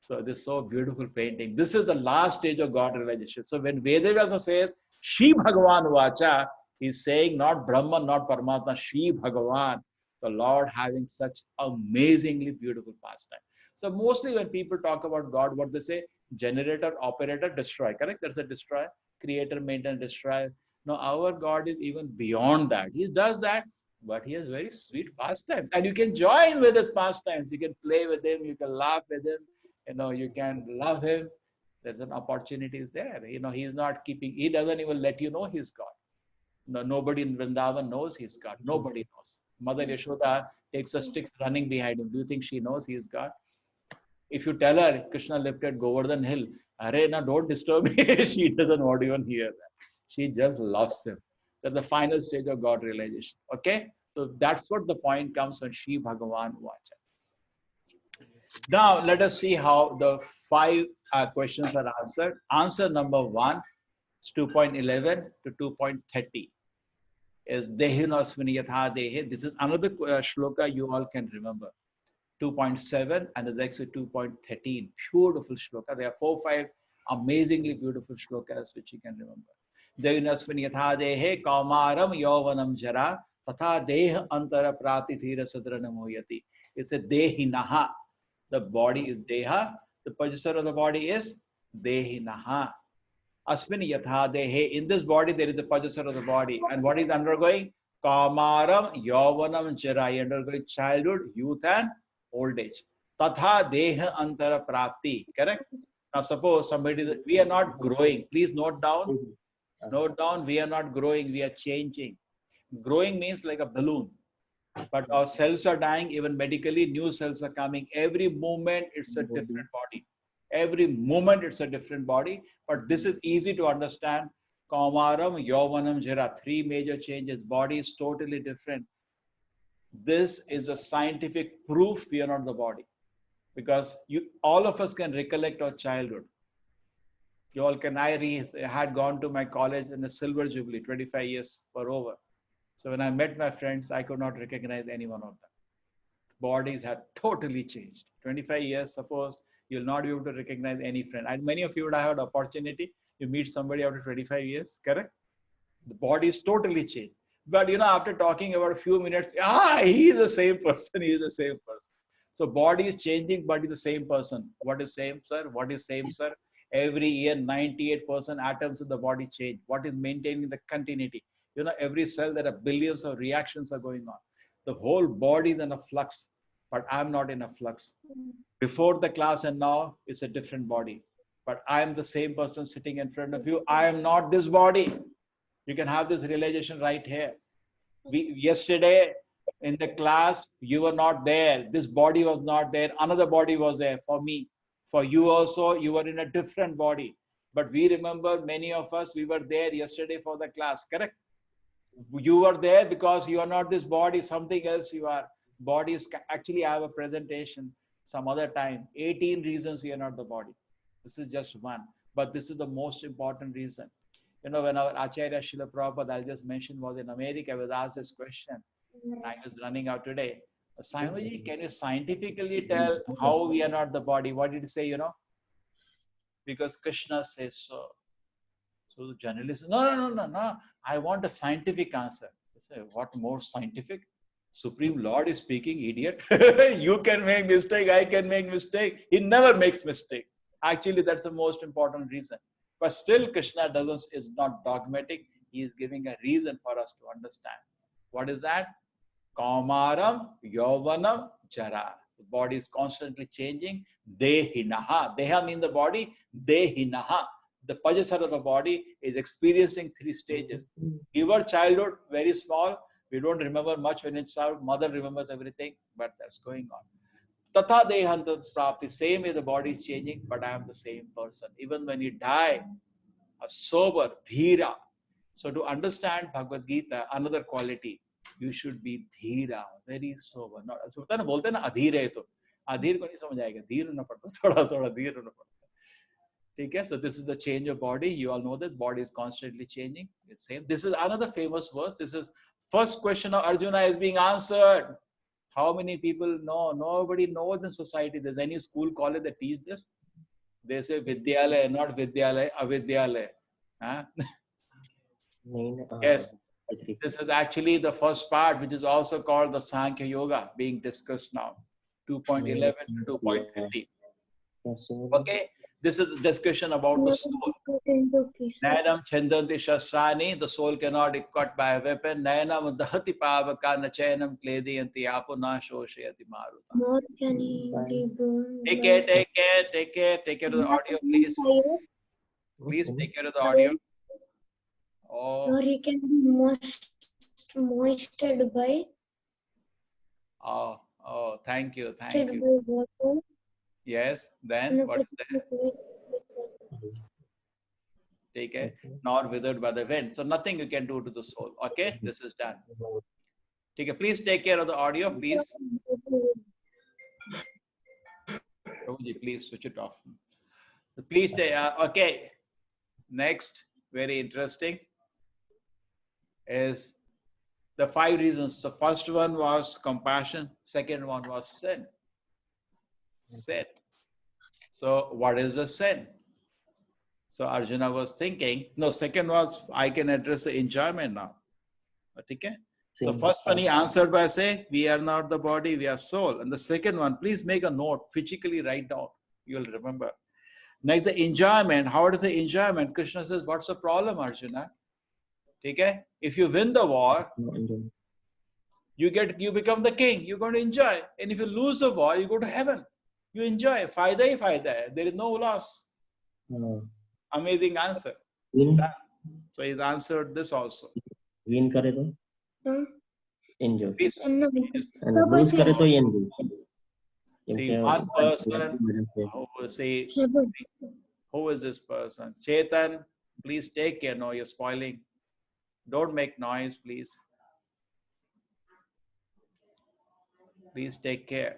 So this is so beautiful painting. This is the last stage of God realization. So when Vedavyasa says, Shri Bhagavan Vacha, he's saying not Brahman, not Paramatma, Shri Bhagavan, the Lord having such amazingly beautiful pastime. So mostly when people talk about God, what they say? Generator, operator, destroy. Correct? There's a destroy. Creator, maintain, destroy. Now our God is even beyond that. He does that, but he has very sweet pastimes. And you can join with his pastimes. You can play with him. You can laugh with him. You know, you can love him. There's an opportunity is there. You know, he's not keeping, he doesn't even let you know he's God. No, nobody in Vrindavan knows he's God. Nobody knows. Mother Yashoda takes her sticks running behind him. Do you think she knows he's God? If you tell her Krishna lifted Govardhan hill, Arey, now don't disturb me. She doesn't want to even hear that. She just loves him. That's the final stage of God realization. Okay? So that's what the point comes when Shri Bhagavan Vacha. Now, let us see how the 5 questions are answered. Answer number 1 is 2.11 to 2.30 is Dehinosvini Yatha Dehe. This is another shloka you all can remember. 2.7 and the next is 2.13. Beautiful shloka. There are 4, 5 amazingly beautiful shlokas which you can remember. Dehinasvini Yatha Dehe Kaumaram Yovanam Jara Tatha Deh Antara Prati Thira Sadranam Hoyati. It's a Dehinaha. The body is Deha. The possessor of the body is Dehinaha. Asmini Yatha Dehe. In this body, there is the possessor of the body. And what is undergoing? Kamaram Yovanam Jara. Undergoing childhood, youth, and old age. Tatha Deha Antara Prapti. Correct? Now, suppose somebody, we are not growing. Please note down. Note down, we are not growing, we are changing. Growing means like a balloon. But our cells are dying, even medically, new cells are coming. Every moment, it's a different body. Every moment, it's a different body. But this is easy to understand. Kaumaram, Yovanam, Jara. 3 major changes. Body is totally different. This is a scientific proof we are not the body. Because all of us can recollect our childhood. You all can, I had gone to my college in a silver jubilee, 25 years were over. So when I met my friends, I could not recognize any one of them. Bodies had totally changed. 25 years, suppose you'll not be able to recognize any friend. And many of you would have had opportunity. You meet somebody after 25 years, correct? The body is totally changed. But after talking about a few minutes, he is the same person, he is the same person. So body is changing, but is the same person. What is same, sir? What is same, sir? Every year, 98% atoms in the body change. What is maintaining the continuity? Every cell, there are billions of reactions are going on. The whole body is in a flux, but I'm not in a flux. Before the class and now, it's a different body. But I'm the same person sitting in front of you. I am not this body. You can have this realization right here. Yesterday in the class, you were not there. This body was not there. Another body was there for me. For you also, you were in a different body. But we remember many of us, we were there yesterday for the class, correct? You were there because you are not this body, something else you are. Body is, actually I have a presentation some other time. 18 reasons we are not the body. This is just one. But this is the most important reason. When our Acharya Srila Prabhupada, I'll just mention, was in America, I was asked this question. I was running out today. Swamiji, can you scientifically tell how we are not the body? What did he say, Because Krishna says so. So the journalist says, no. I want a scientific answer. I say, what more scientific? Supreme Lord is speaking, idiot. You can make mistake, I can make mistake. He never makes mistake. Actually, that's the most important reason. But still, Krishna is not dogmatic. He is giving a reason for us to understand. What is that? Kaumaram, Yovanam, Jara. The body is constantly changing. Dehinaha. Deha means the body. Dehinaha. The possessor of the body is experiencing 3 stages. Your childhood, very small. We don't remember much when it's out. Mother remembers everything, but that's going on. Tatha Dehanta Prapti. Same way the body is changing, but I am the same person. Even when you die, a sober, dhira. So to understand Bhagavad Gita, another quality, you should be dhira, very sober. Not, so बोलते ना अधीर है तो अधीर को नहीं समझ आएगा, धीर होना पड़ता, थोड़ा धीर होना पड़ता. ठीक है? So this is the change of body. You all know that body is constantly changing. It's same. This is another famous verse. This is first question of Arjuna is being answered. How many people know? Nobody knows in society. There's any school, college that teach this? They say Vidyalaya, not Vidyalaya, Avidyalaya. Huh? Yes. This is actually the first part, which is also called the Sankhya Yoga, being discussed now. 2.11 to 2.30. Okay. This is the discussion about the soul. Nayanam Chandanti Shastrani, the soul cannot be cut by a weapon. Nayanam Dahati Pavaka Nachayanam Klediyanti Apuna Shoshayati Maruta. Take care of the audio, please. Please take care of the audio. Oh. Or he can be moistened by. Oh, thank you. Yes, then what's that? Take it, nor withered by the wind. So nothing you can do to the soul. Okay, this is done. Take it. Please take care of the audio, please. Prabhuji, please switch it off. Please stay. Okay. Next, very interesting, is the 5 reasons. So first one was compassion. Second one was sin. Sin. So what is the sin? So Arjuna was thinking, no, second was, I can address the enjoyment now. Okay? So first one he answered by saying, we are not the body, we are soul. And the second one, please make a note, physically write down. You will remember. Next, the enjoyment. How is the enjoyment? Krishna says, what's the problem, Arjuna? Okay? If you win the war, you become the king. You're going to enjoy. And if you lose the war, you go to heaven. You enjoy. Fayda hi fayda. There is no loss. Amazing answer. So he's answered this also. Win kare to enjoy. Please. And lose kare to enjoy. See, one person who will say, who is this person? Chetan, please take care. No, you're spoiling. Don't make noise, please. Please take care.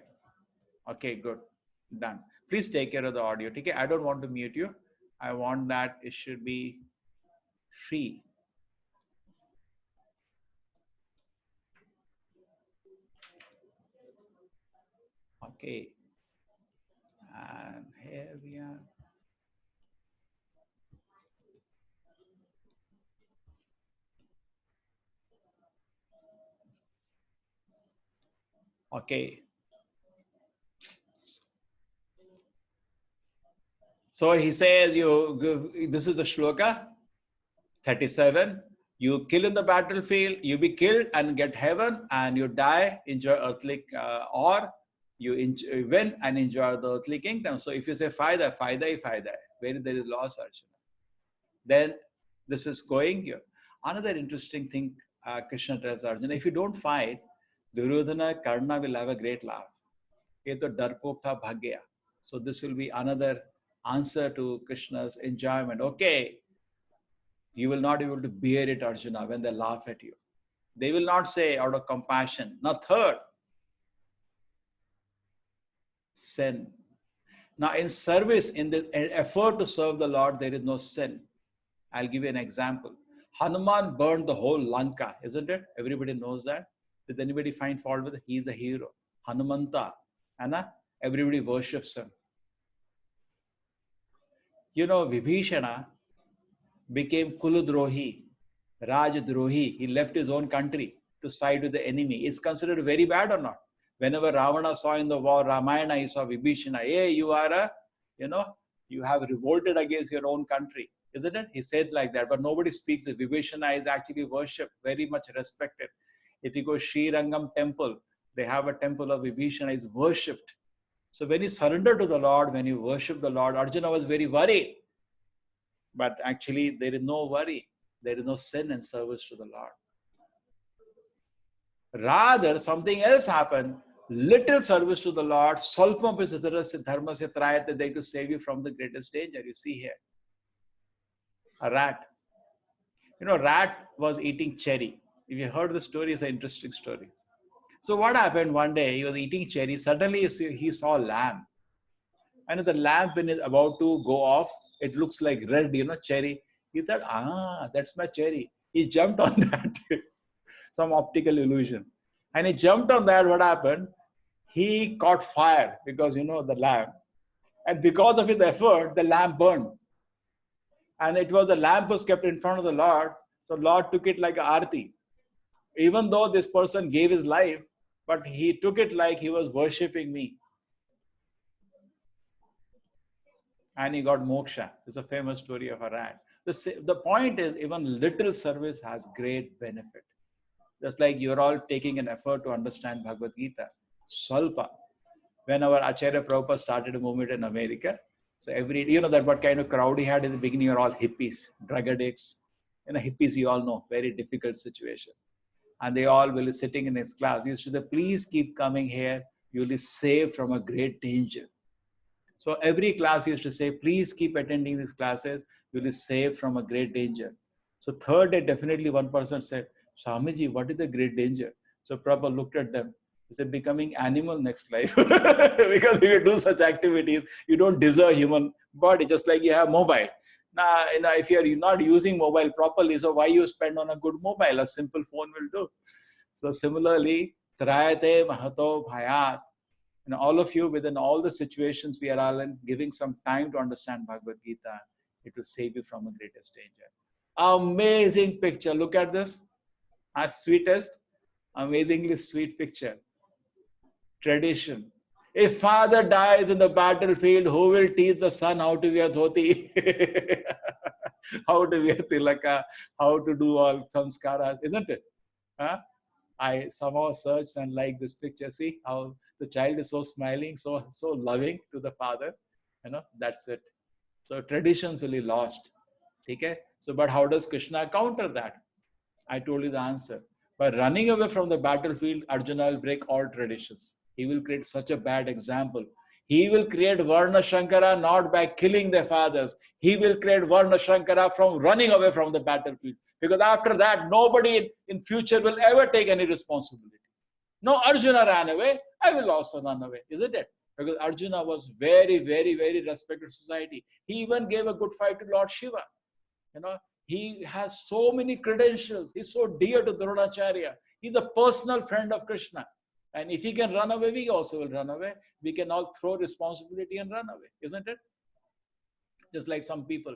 Okay, good. Done. Please take care of the audio. Okay, I don't want to mute you. I want that it should be free. Okay. And here we are. Okay. So he says, this is the shloka 37. You kill in the battlefield, you be killed and get heaven, and you die, enjoy earthly, or you win and enjoy the earthly kingdom. So if you say fayda, where there is loss, Arjuna, then this is going here. Another interesting thing Krishna tells Arjuna, if you don't fight, Duryodhana, Karna will have a great laugh. Ye to darpok tha bhag gaya. So this will be another answer to Krishna's enjoyment. Okay, you will not be able to bear it, Arjuna, when they laugh at you. They will not say out of compassion. Now third, sin. Now in service, in the effort to serve the Lord, there is no sin. I'll give you an example. Hanuman burned the whole Lanka, isn't it? Everybody knows that. Did anybody find fault with it? He's a hero. Hanumanta. Anna, everybody worships him. You know, Vibhishana became Kuladrohi, Rajdrohi. He left his own country to side with the enemy. Is considered very bad or not? Whenever Ravana saw in the war, Ramayana, he saw Vibhishana. Hey, you are you have revolted against your own country. Isn't it? He said like that, but nobody speaks it. Vibhishana is actually worshipped, very much respected. If you go Sri Rangam temple, they have a temple of Vibhishana, is worshipped. So when he surrendered to the Lord, when he worshipped the Lord, Arjuna was very worried. But actually, there is no worry. There is no sin in service to the Lord. Rather, something else happened. Little service to the Lord, salpam dharma se trayate, they to save you from the greatest danger. You see here. A rat. You know, rat was eating cherry. If you heard the story, it's an interesting story. So what happened one day, he was eating cherry. Suddenly he saw a lamb. And the lamb, when it's about to go off, it looks like red, cherry. He thought, that's my cherry. He jumped on that. Some optical illusion. And he jumped on that, what happened? He caught fire because, the lamp. And because of his effort, the lamp burned. And it was the lamp was kept in front of the Lord. So Lord took it like a arti. Even though this person gave his life, but he took it like he was worshipping me. And he got moksha. It's a famous story of a rat. The point is, even little service has great benefit. Just like you're all taking an effort to understand Bhagavad Gita. Salpa. When our Acharya Prabhupada started a movement in America, so that what kind of crowd he had in the beginning are all hippies, drug addicts. Hippies you all know, very difficult situation. And they all will be sitting in his class. He used to say, please keep coming here. You'll be saved from a great danger. So every class he used to say, please keep attending these classes. You will be saved from a great danger. So third day, definitely one person said, Swamiji, what is the great danger? So Prabhupada looked at them. He said, becoming animal next life. Because if you do such activities, you don't deserve human body, just like you have mobile. Now, if you're not using mobile properly, so why you spend on a good mobile? A simple phone will do. So similarly, Trayate Mahato Bhayat. And all of you, within all the situations we are all in, giving some time to understand Bhagavad Gita, it will save you from the greatest danger. Amazing picture. Look at this. As sweetest, amazingly sweet picture. Tradition. If father dies in the battlefield, who will teach the son how to wear dhoti? How to wear tilaka? How to do all samskaras? Isn't it? Huh? I somehow searched and liked this picture. See how the child is so smiling, so loving to the father. That's it. So traditions will be lost. Okay? So, but how does Krishna counter that? I told you the answer. By running away from the battlefield, Arjuna will break all traditions. He will create such a bad example. He will create Varna Shankara not by killing their fathers. He will create Varna Shankara from running away from the battlefield. Because after that, nobody in future will ever take any responsibility. No, Arjuna ran away. I will also run away, isn't it? Because Arjuna was very, very, very respected society. He even gave a good fight to Lord Shiva. He has so many credentials. He's so dear to Dronacharya. He's a personal friend of Krishna. And if he can run away, we also will run away. We can all throw responsibility and run away, isn't it? Just like some people,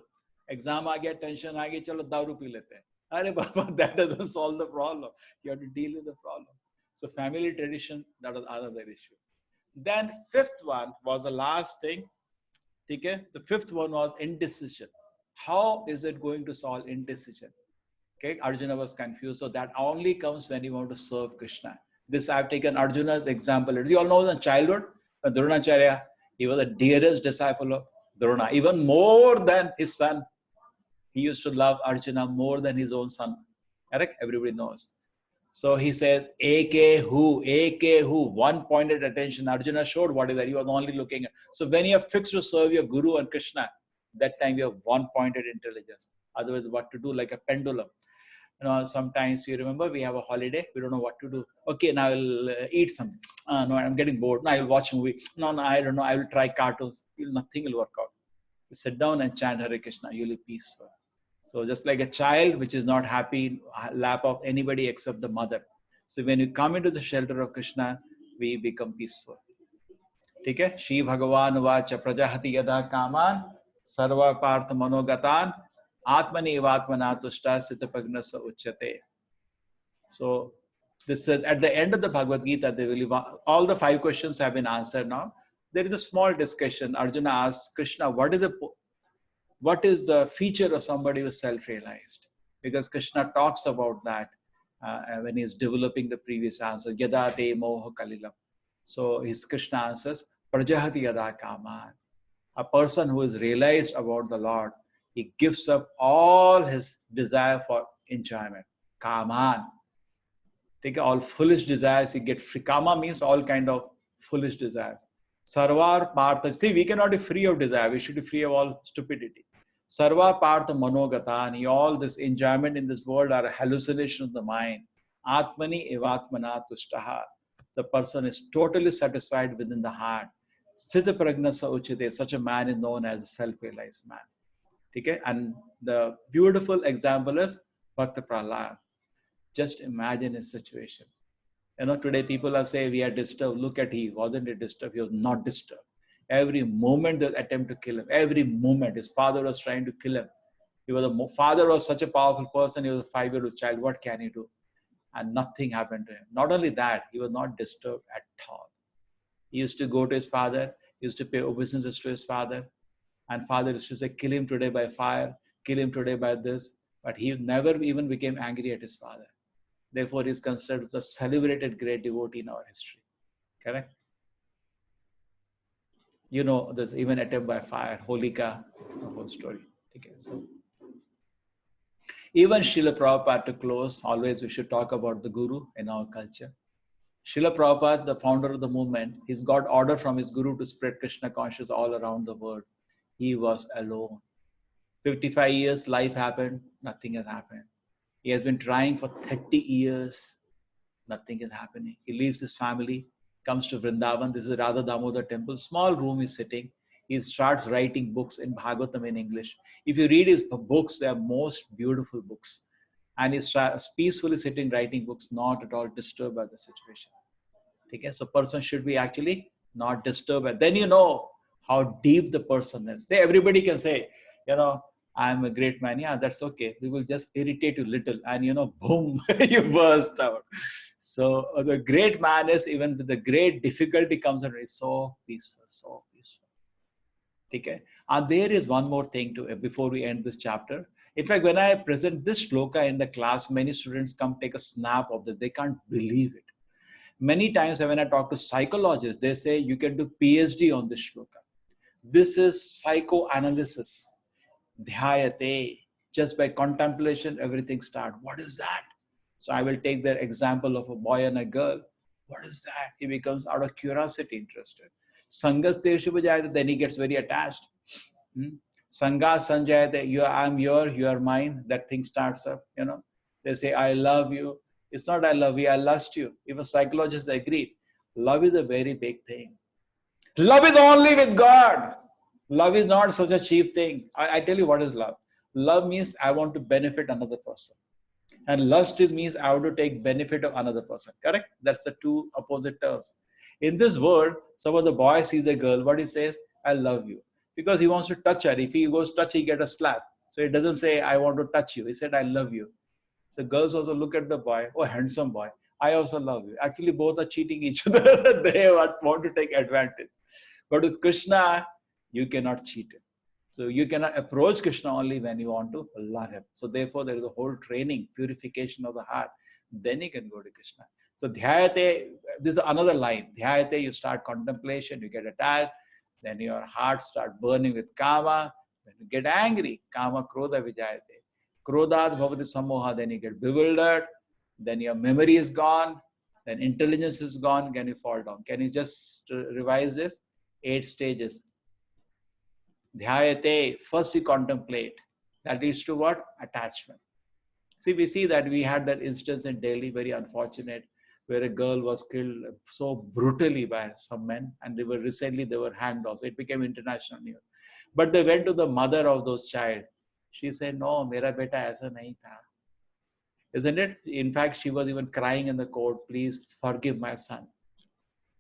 exam aa gaya, tension aa gaya, chalo daru pee lete hain. Arey Baba, that doesn't solve the problem. You have to deal with the problem. So family tradition, that was another issue. Then fifth one was the last thing. Okay? The fifth one was indecision. How is it going to solve indecision? Okay, Arjuna was confused. So that only comes when you want to serve Krishna. This I've taken Arjuna's example. You all know in childhood, Dronacharya, he was the dearest disciple of Drona, even more than his son. He used to love Arjuna more than his own son. Correct? Everybody knows. So he says, Eke hu, one pointed attention. Arjuna showed what is that. He was only looking at. So when you are fixed to serve your Guru and Krishna, that time you have one pointed intelligence. Otherwise, what to do, like a pendulum. Sometimes you remember we have a holiday, we don't know what to do. Okay, now I'll eat something. No, I'm getting bored. No, I will watch a movie. No, I don't know. I will try cartoons. Nothing will work out. You sit down and chant Hare Krishna. You'll be peaceful. So just like a child which is not happy in lap of anybody except the mother. So when you come into the shelter of Krishna, we become peaceful. Okay? Shri Bhagavan Vacha Prajahati Yada Kaman Sarva Partha Manogatan Atmani Evatmana Tushta Sitapagnasa Uchyate. So this is at the end of the Bhagavad Gita, all the 5 questions have been answered now. There is a small discussion. Arjuna asks Krishna, what is the feature of somebody who is self-realized? Because Krishna talks about that when he's developing the previous answer. Yada te moha kalilam. So his Krishna answers, Prajahati yada kaman. A person who is realized about the Lord, he gives up all his desire for enjoyment. Kaman. Take all foolish desires, he gets free. Kama means all kind of foolish desires. Sarvar partha. See, we cannot be free of desire. We should be free of all stupidity. Sarva partha manogatani. All this enjoyment in this world are a hallucination of the mind. Atmani evatmana tushtaha. The person is totally satisfied within the heart. Sthita pragnasa uchite. Such a man is known as a self-realized man. Okay? And the beautiful example is Bhakta Prahlad. Just imagine his situation. Today people are saying we are disturbed. Look at he wasn't disturbed. He was not disturbed. Every moment they attempt to kill him. Every moment his father was trying to kill him. Father was such a powerful person. He was a 5-year-old child. What can he do? And nothing happened to him. Not only that, he was not disturbed at all. He used to go to his father. He used to pay obeisances to his father. And father used to say, kill him today by fire. Kill him today by this. But he never even became angry at his father. Therefore, he is considered the celebrated great devotee in our history. Correct? There's even attempt by fire, Holika, the whole story. Okay, so even Srila Prabhupada to close, always we should talk about the Guru in our culture. Srila Prabhupada, the founder of the movement, he's got order from his guru to spread Krishna consciousness all around the world. He was alone. 55 years, life happened, nothing has happened. He has been trying for 30 years, nothing is happening. He leaves his family, comes to Vrindavan. This is Radha Damodar temple. Small room he's sitting. He starts writing books in Bhagavatam in English. If you read his books, they are most beautiful books. And he's peacefully sitting writing books, not at all disturbed by the situation. Okay? So person should be actually not disturbed. Then you know how deep the person is. Say, everybody can say, you know, I'm a great man. Yeah, that's okay. We will just irritate you little and, you know, boom, you burst out. So the great man is, even with the great difficulty comes and is so peaceful, so peaceful. Okay. And there is one more thing to before we end this chapter. In fact, when I present this shloka in the class, many students come take a snap of this. They can't believe it. Many times when I talk to psychologists, they say you can do PhD on this shloka. This is psychoanalysis. Dhyayate. Just by contemplation, everything starts. What is that? So I will take the example of a boy and a girl. What is that? He becomes out of curiosity interested. Sangas teshu bajayate, then he gets very attached. Sanga sanjayate, I'm your, you are mine. That thing starts up, you know. They say, I love you. It's not I love you, I lust you. Even psychologists agree. Love is a very big thing. Love is only with God. Love is not such a cheap thing. I tell you what is love. Love means I want to benefit another person. And lust means I want to take benefit of another person. Correct? That's the two opposite terms. In this world, some of the boy sees a girl, what he says, I love you. Because he wants to touch her. If he goes touch, he gets a slap. So he doesn't say, I want to touch you. He said, I love you. So girls also look at the boy, oh, handsome boy. I also love you. Actually, both are cheating each other. They want to take advantage. But with Krishna, you cannot cheat him. So you cannot approach Krishna only when you want to love him. So therefore, there is a whole training, purification of the heart. Then you can go to Krishna. So dhyayate, this is another line. Dhyayate, you start contemplation, you get attached. Then your heart start burning with kama. Then you get angry. Kama krodha vijayate. Krodhat bhavati samoha. Then you get bewildered. Then your memory is gone. Then intelligence is gone. Can you fall down? Can you just revise this? 8 stages. Dhyayate, first you contemplate. That leads to what? Attachment. See, we see that we had that instance in Delhi, very unfortunate, where a girl was killed so brutally by some men, and they were hanged also. It became international news. But they went to the mother of those child. She said, no, mera beta aisa nahi tha. Isn't it? In fact, she was even crying in the court, please forgive my son.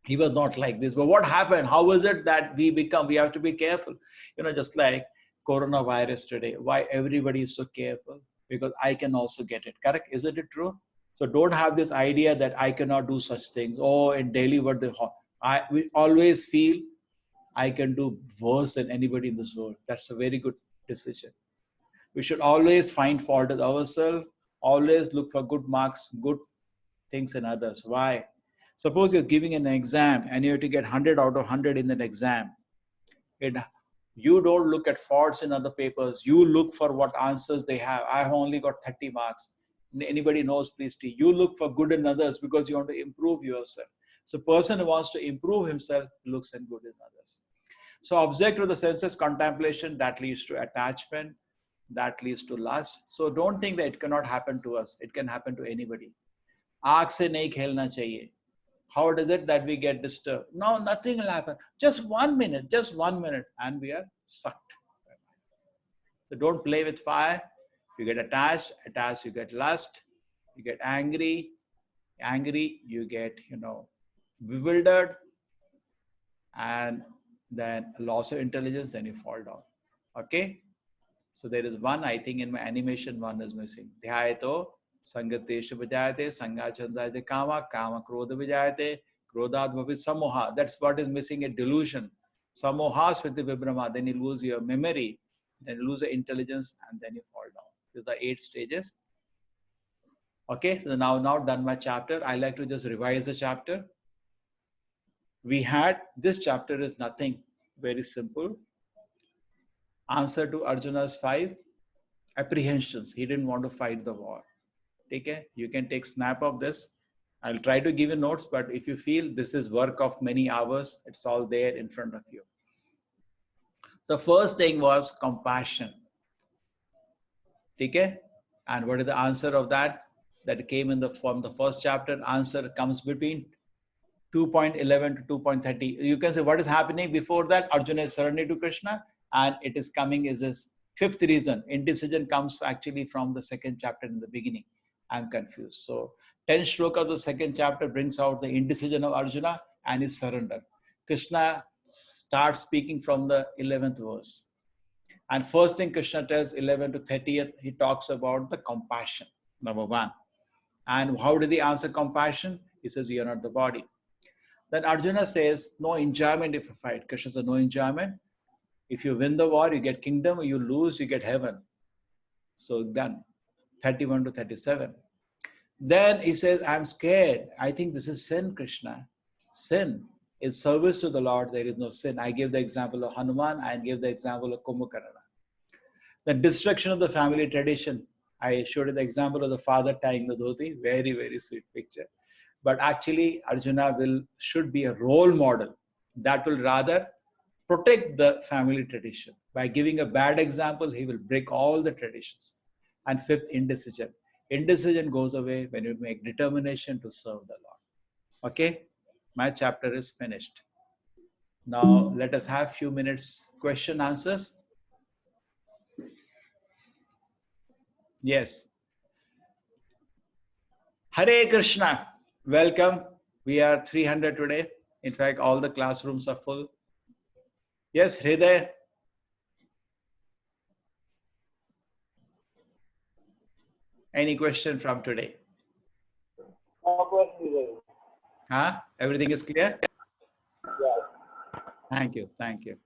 He was not like this. But what happened? How is it that we have to be careful? You know, just like coronavirus today, why everybody is so careful? Because I can also get it. Correct? Isn't it true? So don't have this idea that I cannot do such things. Oh, in daily what we always feel I can do worse than anybody in this world. That's a very good decision. We should always find fault with ourselves. Always look for good marks, good things in others. Why? Suppose you're giving an exam and you have to get 100 out of 100 in that exam. You don't look at faults in other papers. You look for what answers they have. I have only got 30 marks. Anybody knows, please, you look for good in others because you want to improve yourself. So person who wants to improve himself looks at good in others. So object to the senses contemplation, that leads to attachment, that leads to lust. So don't think that it cannot happen to us. It can happen to anybody. Aag se nahi khelna chahiye. How does it that we get disturbed? No, nothing will happen. Just 1 minute, and we are sucked. So don't play with fire. You get attached, you get lust, you get angry, you get, bewildered, and then loss of intelligence, then you fall down. Okay? So there is one, I think in my animation, one is missing. Dhyayato sangateshu vijayate, sangachandayate kama, kama krodha vijayate, krodhat bhavi samoha. That's what is missing, a delusion. Samoha smriti vibhrama, then you lose your memory, then you lose the intelligence, and then you fall down. These are 8 stages. Okay, so now done my chapter. I like to just revise the chapter. We had, this chapter is nothing, very simple. Answer to Arjuna's 5 apprehensions. He didn't want to fight the war. Okay, you can take snap of this. I'll try to give you notes, but if you feel this is work of many hours, it's all there in front of you. The first thing was compassion. Okay? And what is the answer of that? That came in from the first chapter. Answer comes between 2.11 to 2.30. You can say what is happening before that. Arjuna is surrendering to Krishna, and it is coming is his fifth reason. Indecision comes actually from the second chapter in the beginning. I'm confused. So 10 shlokas of the second chapter brings out the indecision of Arjuna and his surrender. Krishna starts speaking from the 11th verse. And first thing Krishna tells 11 to 30th, he talks about the compassion, number one. And how did he answer compassion? He says, we are not the body. Then Arjuna says, no enjoyment if you fight. Krishna says, no enjoyment. If you win the war, you get kingdom. You lose, you get heaven. So done. 31 to 37. Then he says, I'm scared. I think this is sin, Krishna. Sin is service to the Lord. There is no sin. I gave the example of Hanuman. I gave the example of Kumbhakarna. The destruction of the family tradition. I showed you the example of the father tying the dhoti. Very, very sweet picture. But actually, Arjuna should be a role model that will rather protect the family tradition. By giving a bad example, he will break all the traditions. And fifth, indecision. Indecision goes away when you make determination to serve the Lord. Okay? My chapter is finished. Now, let us have few minutes question answers. Yes. Hare Krishna. Welcome. We are 300 today. In fact, all the classrooms are full. Yes, Hriday. Any question from today? No question. Huh? Everything is clear? Yeah. Thank you. Thank you.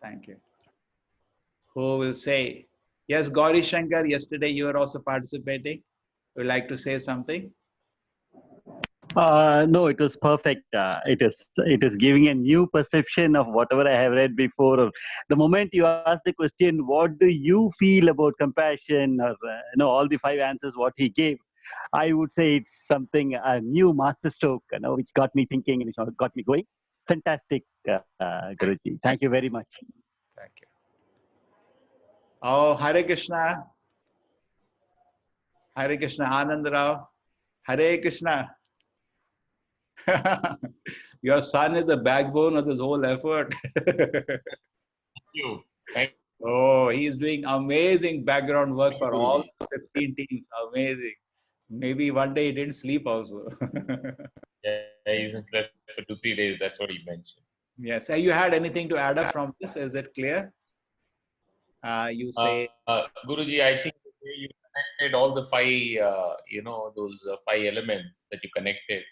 Thank you. Who will say? Yes, Gauri Shankar, yesterday you were also participating. Would you like to say something? No, it was perfect. It is giving a new perception of whatever I have read before. The moment you ask the question, what do you feel about compassion, or all the 5 answers what he gave, I would say it's something a new masterstroke, which got me thinking and which got me going. Fantastic, Guruji. Thank you very much. Thank you. Oh, Hare Krishna. Hare Krishna, Anand Rao. Hare Krishna. Your son is the backbone of this whole effort. Thank you. Thank you. Oh, he is doing amazing background work for all 15 teams. Amazing. Maybe one day he didn't sleep also. Yeah, he hasn't slept for 2-3 days. That's what he mentioned. Yes. Have you had anything to add up from this? Is it clear? You say, Guruji, I think the way you connected all the 5, those 5 elements that you connected,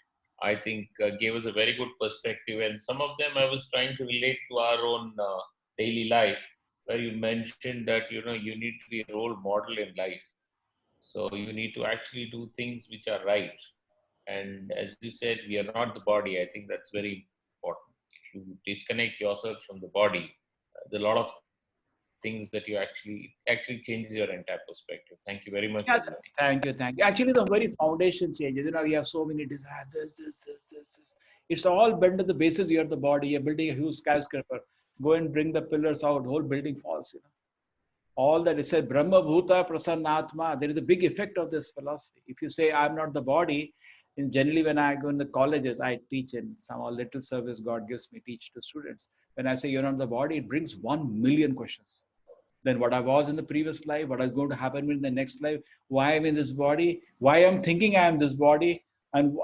I think gave us a very good perspective. And some of them I was trying to relate to our own daily life, where you mentioned that, you need to be a role model in life. So you need to actually do things which are right. And as you said, we are not the body. I think that's very important. If you disconnect yourself from the body, there are a lot of things that you actually changes your entire perspective. Thank you very much. yeah, thank you. Actually, the very foundation changes. We have so many desires. This. It's all bent to the basis. You're the body. You're building a huge skyscraper. Go and bring the pillars out. Whole building falls. All that is said, Brahma Bhuta Prasannatma. There is a big effect of this philosophy. If you say I'm not the body, and generally when I go in the colleges, I teach in some little service God gives me, teach to students. When I say you're not the body, it brings 1 million questions. Then what I was in the previous life, what is going to happen in the next life, why I'm in this body, why I'm thinking I am this body, and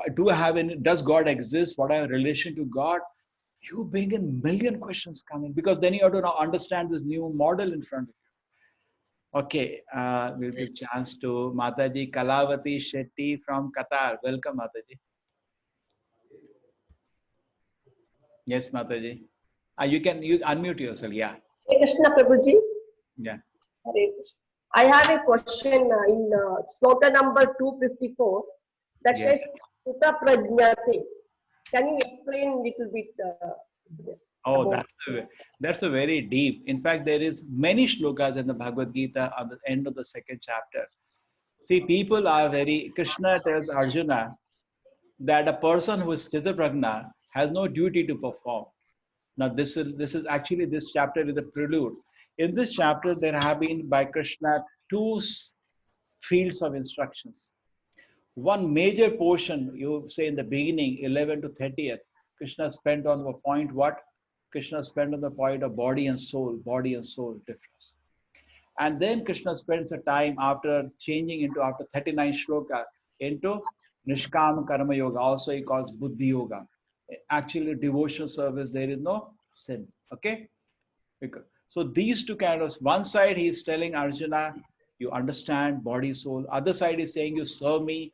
does God exist? What are relation to God? You bring in million questions coming, because then you have to now understand this new model in front of you. Okay, we'll give chance to Mataji Kalavati Shetty from Qatar. Welcome, Mataji. Yes, Mataji. You unmute yourself. Yeah. Krishna Prabhuji. Yeah. I have a question in sloka number 254 that says Sutta Prajnate. Can you explain a little bit? Oh, that's a very deep. In fact, there is many shlokas in the Bhagavad Gita at the end of the second chapter. See, people are Krishna tells Arjuna, that a person who is Sthita Prajna has no duty to perform. Now, this is actually, this chapter is a prelude. In this chapter, there have been by Krishna two fields of instructions. One major portion, you say in the beginning, 11 to 30th, Krishna spent on the point what? Krishna spent on the point of body and soul difference. And then Krishna spends a time after changing into, after 39 shloka, into Nishkam Karma Yoga, also he calls Buddhi Yoga. Actually, devotional service, there is no sin. Okay? So these two kind of, one side he is telling Arjuna, you understand body, soul. Other side is saying you serve me.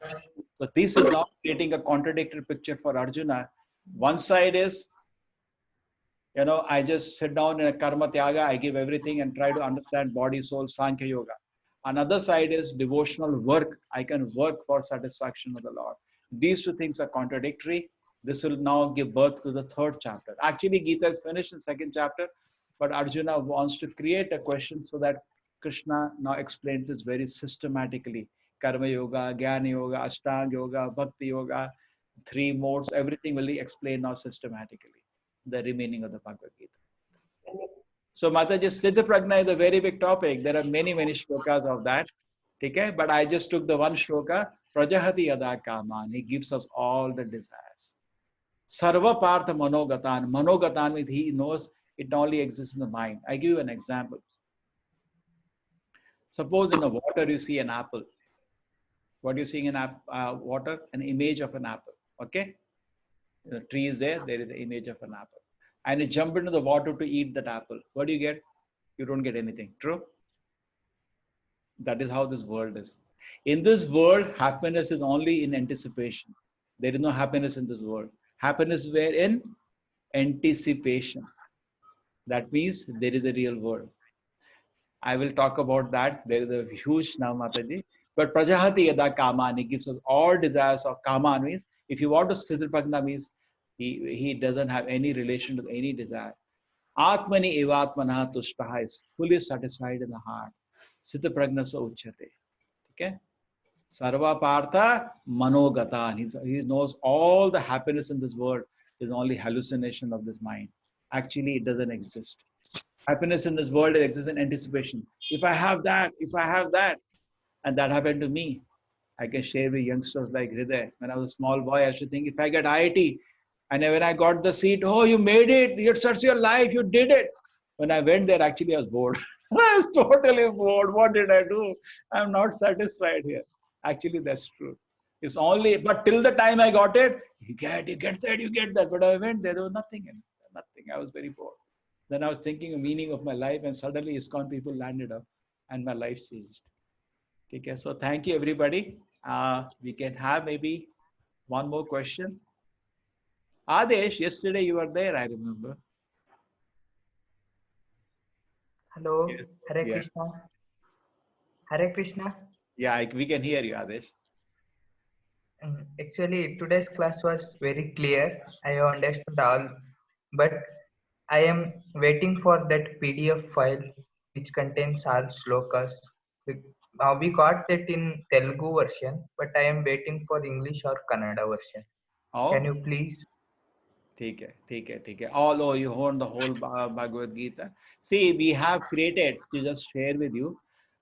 So this is now creating a contradictory picture for Arjuna. One side is, I just sit down in a karma tyaga, I give everything and try to understand body, soul, Sankhya Yoga. Another side is devotional work. I can work for satisfaction of the Lord. These two things are contradictory. This will now give birth to the third chapter. Actually, Gita is finished in second chapter, but Arjuna wants to create a question so that Krishna now explains this very systematically. Karma Yoga, Jnana Yoga, Ashtanga Yoga, Bhakti Yoga, three modes, everything will be explained now systematically, the remaining of the Bhagavad Gita. So Mataji, Sthita Prajna is a very big topic. There are many shlokas of that. Okay? But I just took the one shloka, Prajahati Yada Kaman. He gives us all the desires. Sarva Partha Manogatan. Manogatan means he knows it only exists in the mind. I give you an example. Suppose in the water you see an apple. What are you seeing in water? An image of an apple. Okay? The tree is there, there is an image of an apple. And you jump into the water to eat that apple. What do you get? You don't get anything. True? That is how this world is. In this world, happiness is only in anticipation. There is no happiness in this world. Happiness where in anticipation. That means there is a real world. I will talk about that. There is a huge now, Mataji. But Prajahati Yada Kaman, he gives us all desires of Kaman, means if you want to Sthita Prajna, means he doesn't have any relation to any desire. Atmani evatmana tushtaha is fully satisfied in the heart. Sthita Prajna sa uchyate. Okay? Sarva Partha Manogatan. He knows all the happiness in this world is only hallucination of this mind. Actually, it doesn't exist. Happiness in this world exists in anticipation. If I have that, and that happened to me. I can share with youngsters like Radha. When I was a small boy, I used to think if I get IIT, and when I got the seat, oh, you made it, it's such your life, you did it. When I went there, actually I was bored. I was totally bored. What did I do? I'm not satisfied here. Actually, that's true. It's only, but till the time I got it, you get that. But I went there, there was nothing in it. Nothing. I was very bored. Then I was thinking the meaning of my life, and suddenly ISKCON people landed up, and my life changed. Okay, so thank you, everybody. We can have maybe one more question. Adesh, yesterday you were there, I remember. Hello, Yeah. Hare Yeah. Krishna. Hare Krishna. Yeah, we can hear you, Adesh. Actually, today's class was very clear. I understood all, but I am waiting for that PDF file which contains all shlokas. We got that in Telugu version, but I am waiting for English or Kannada version. Oh. Can you please? Take it. All over you own the whole Bhagavad Gita. See, we have created, to just share with you,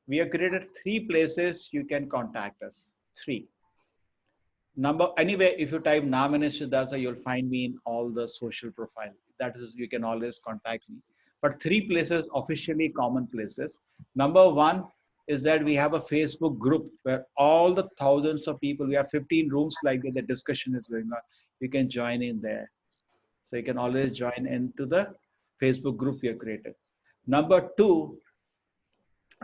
we have created 3 places you can contact us. 3. Anyway, if you type Naam and Nishtha, you'll find me in all the social profile. That is, you can always contact me. But 3 places, officially common places. Number 1 is that we have a Facebook group where all the thousands of people, we have 15 rooms like that, the discussion is going on. You can join in there. So you can always join into the Facebook group we have created. Number 2,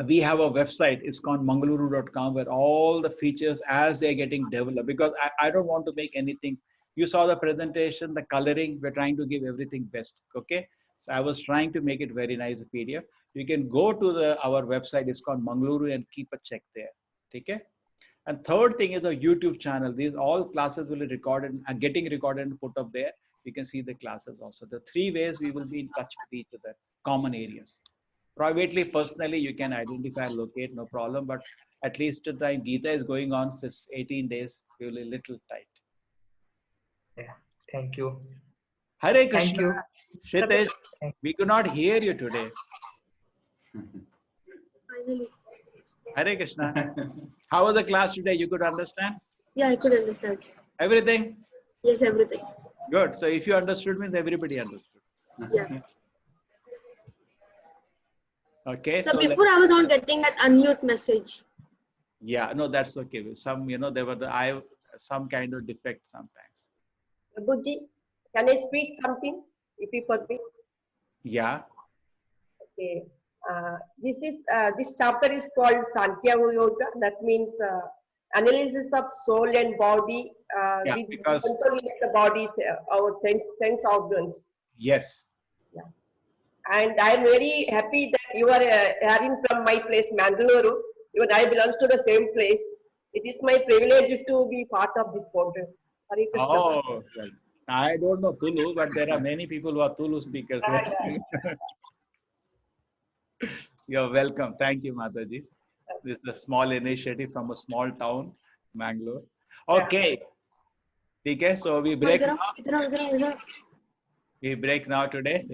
we have a website. It's called mangaluru.com, where all the features as they're getting developed, because I don't want to make anything. You saw the presentation, the coloring, we're trying to give everything best. Okay. So I was trying to make it very nice PDF. You can go to our website. It's called Mangaluru, and keep a check there. Okay. And third thing is a YouTube channel. These all classes will be recorded and getting recorded and put up there. You can see the classes also. The 3 ways we will be in touch with each other, common areas. Privately, personally, you can identify, locate, no problem. But at least the time Gita is going on, since 18 days, we will be a little tight. Yeah. Thank you. Hare Thank Krishna. you. Kshitij, we could not hear you today. Finally. Hare Krishna. How was the class today? You could understand? Yeah, I could understand. Everything? Yes, everything. Good. So if you understood means everybody understood. Yeah. Okay. So before I was not getting that unmute message. Yeah, no, that's okay. Some, there were some kind of defect sometimes. Prabhuji, can I speak something, if you permit? Yeah. Okay. This chapter is called Sankhya Yoga. That means analysis of soul and body Yeah, with because controlling the body's our sense organs. yes. Yeah. And I am very happy that you are hearing from my place, Mangalore. Even I belong to the same place. It is my privilege to be part of this program. Hare Krishna. Oh, well, I don't know Tulu, but there are many people who are Tulu speakers here. You're welcome. Thank you, Mataji. This is a small initiative from a small town, Mangalore. Okay. Okay, so we break now. We break now today.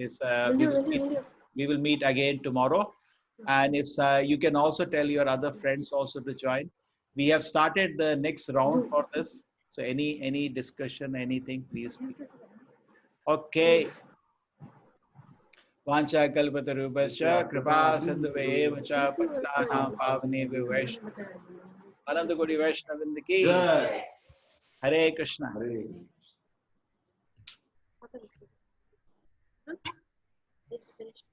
We will meet again tomorrow. And if you can also tell your other friends also to join. We have started the next round for this. So any discussion, anything, please speak. Okay. Vancha kalpatarubhasya kripa sindhuve cha pattanam pavane vaishnav. Anandakoti Vaishnavindaki. Hare Krishna. It's finished.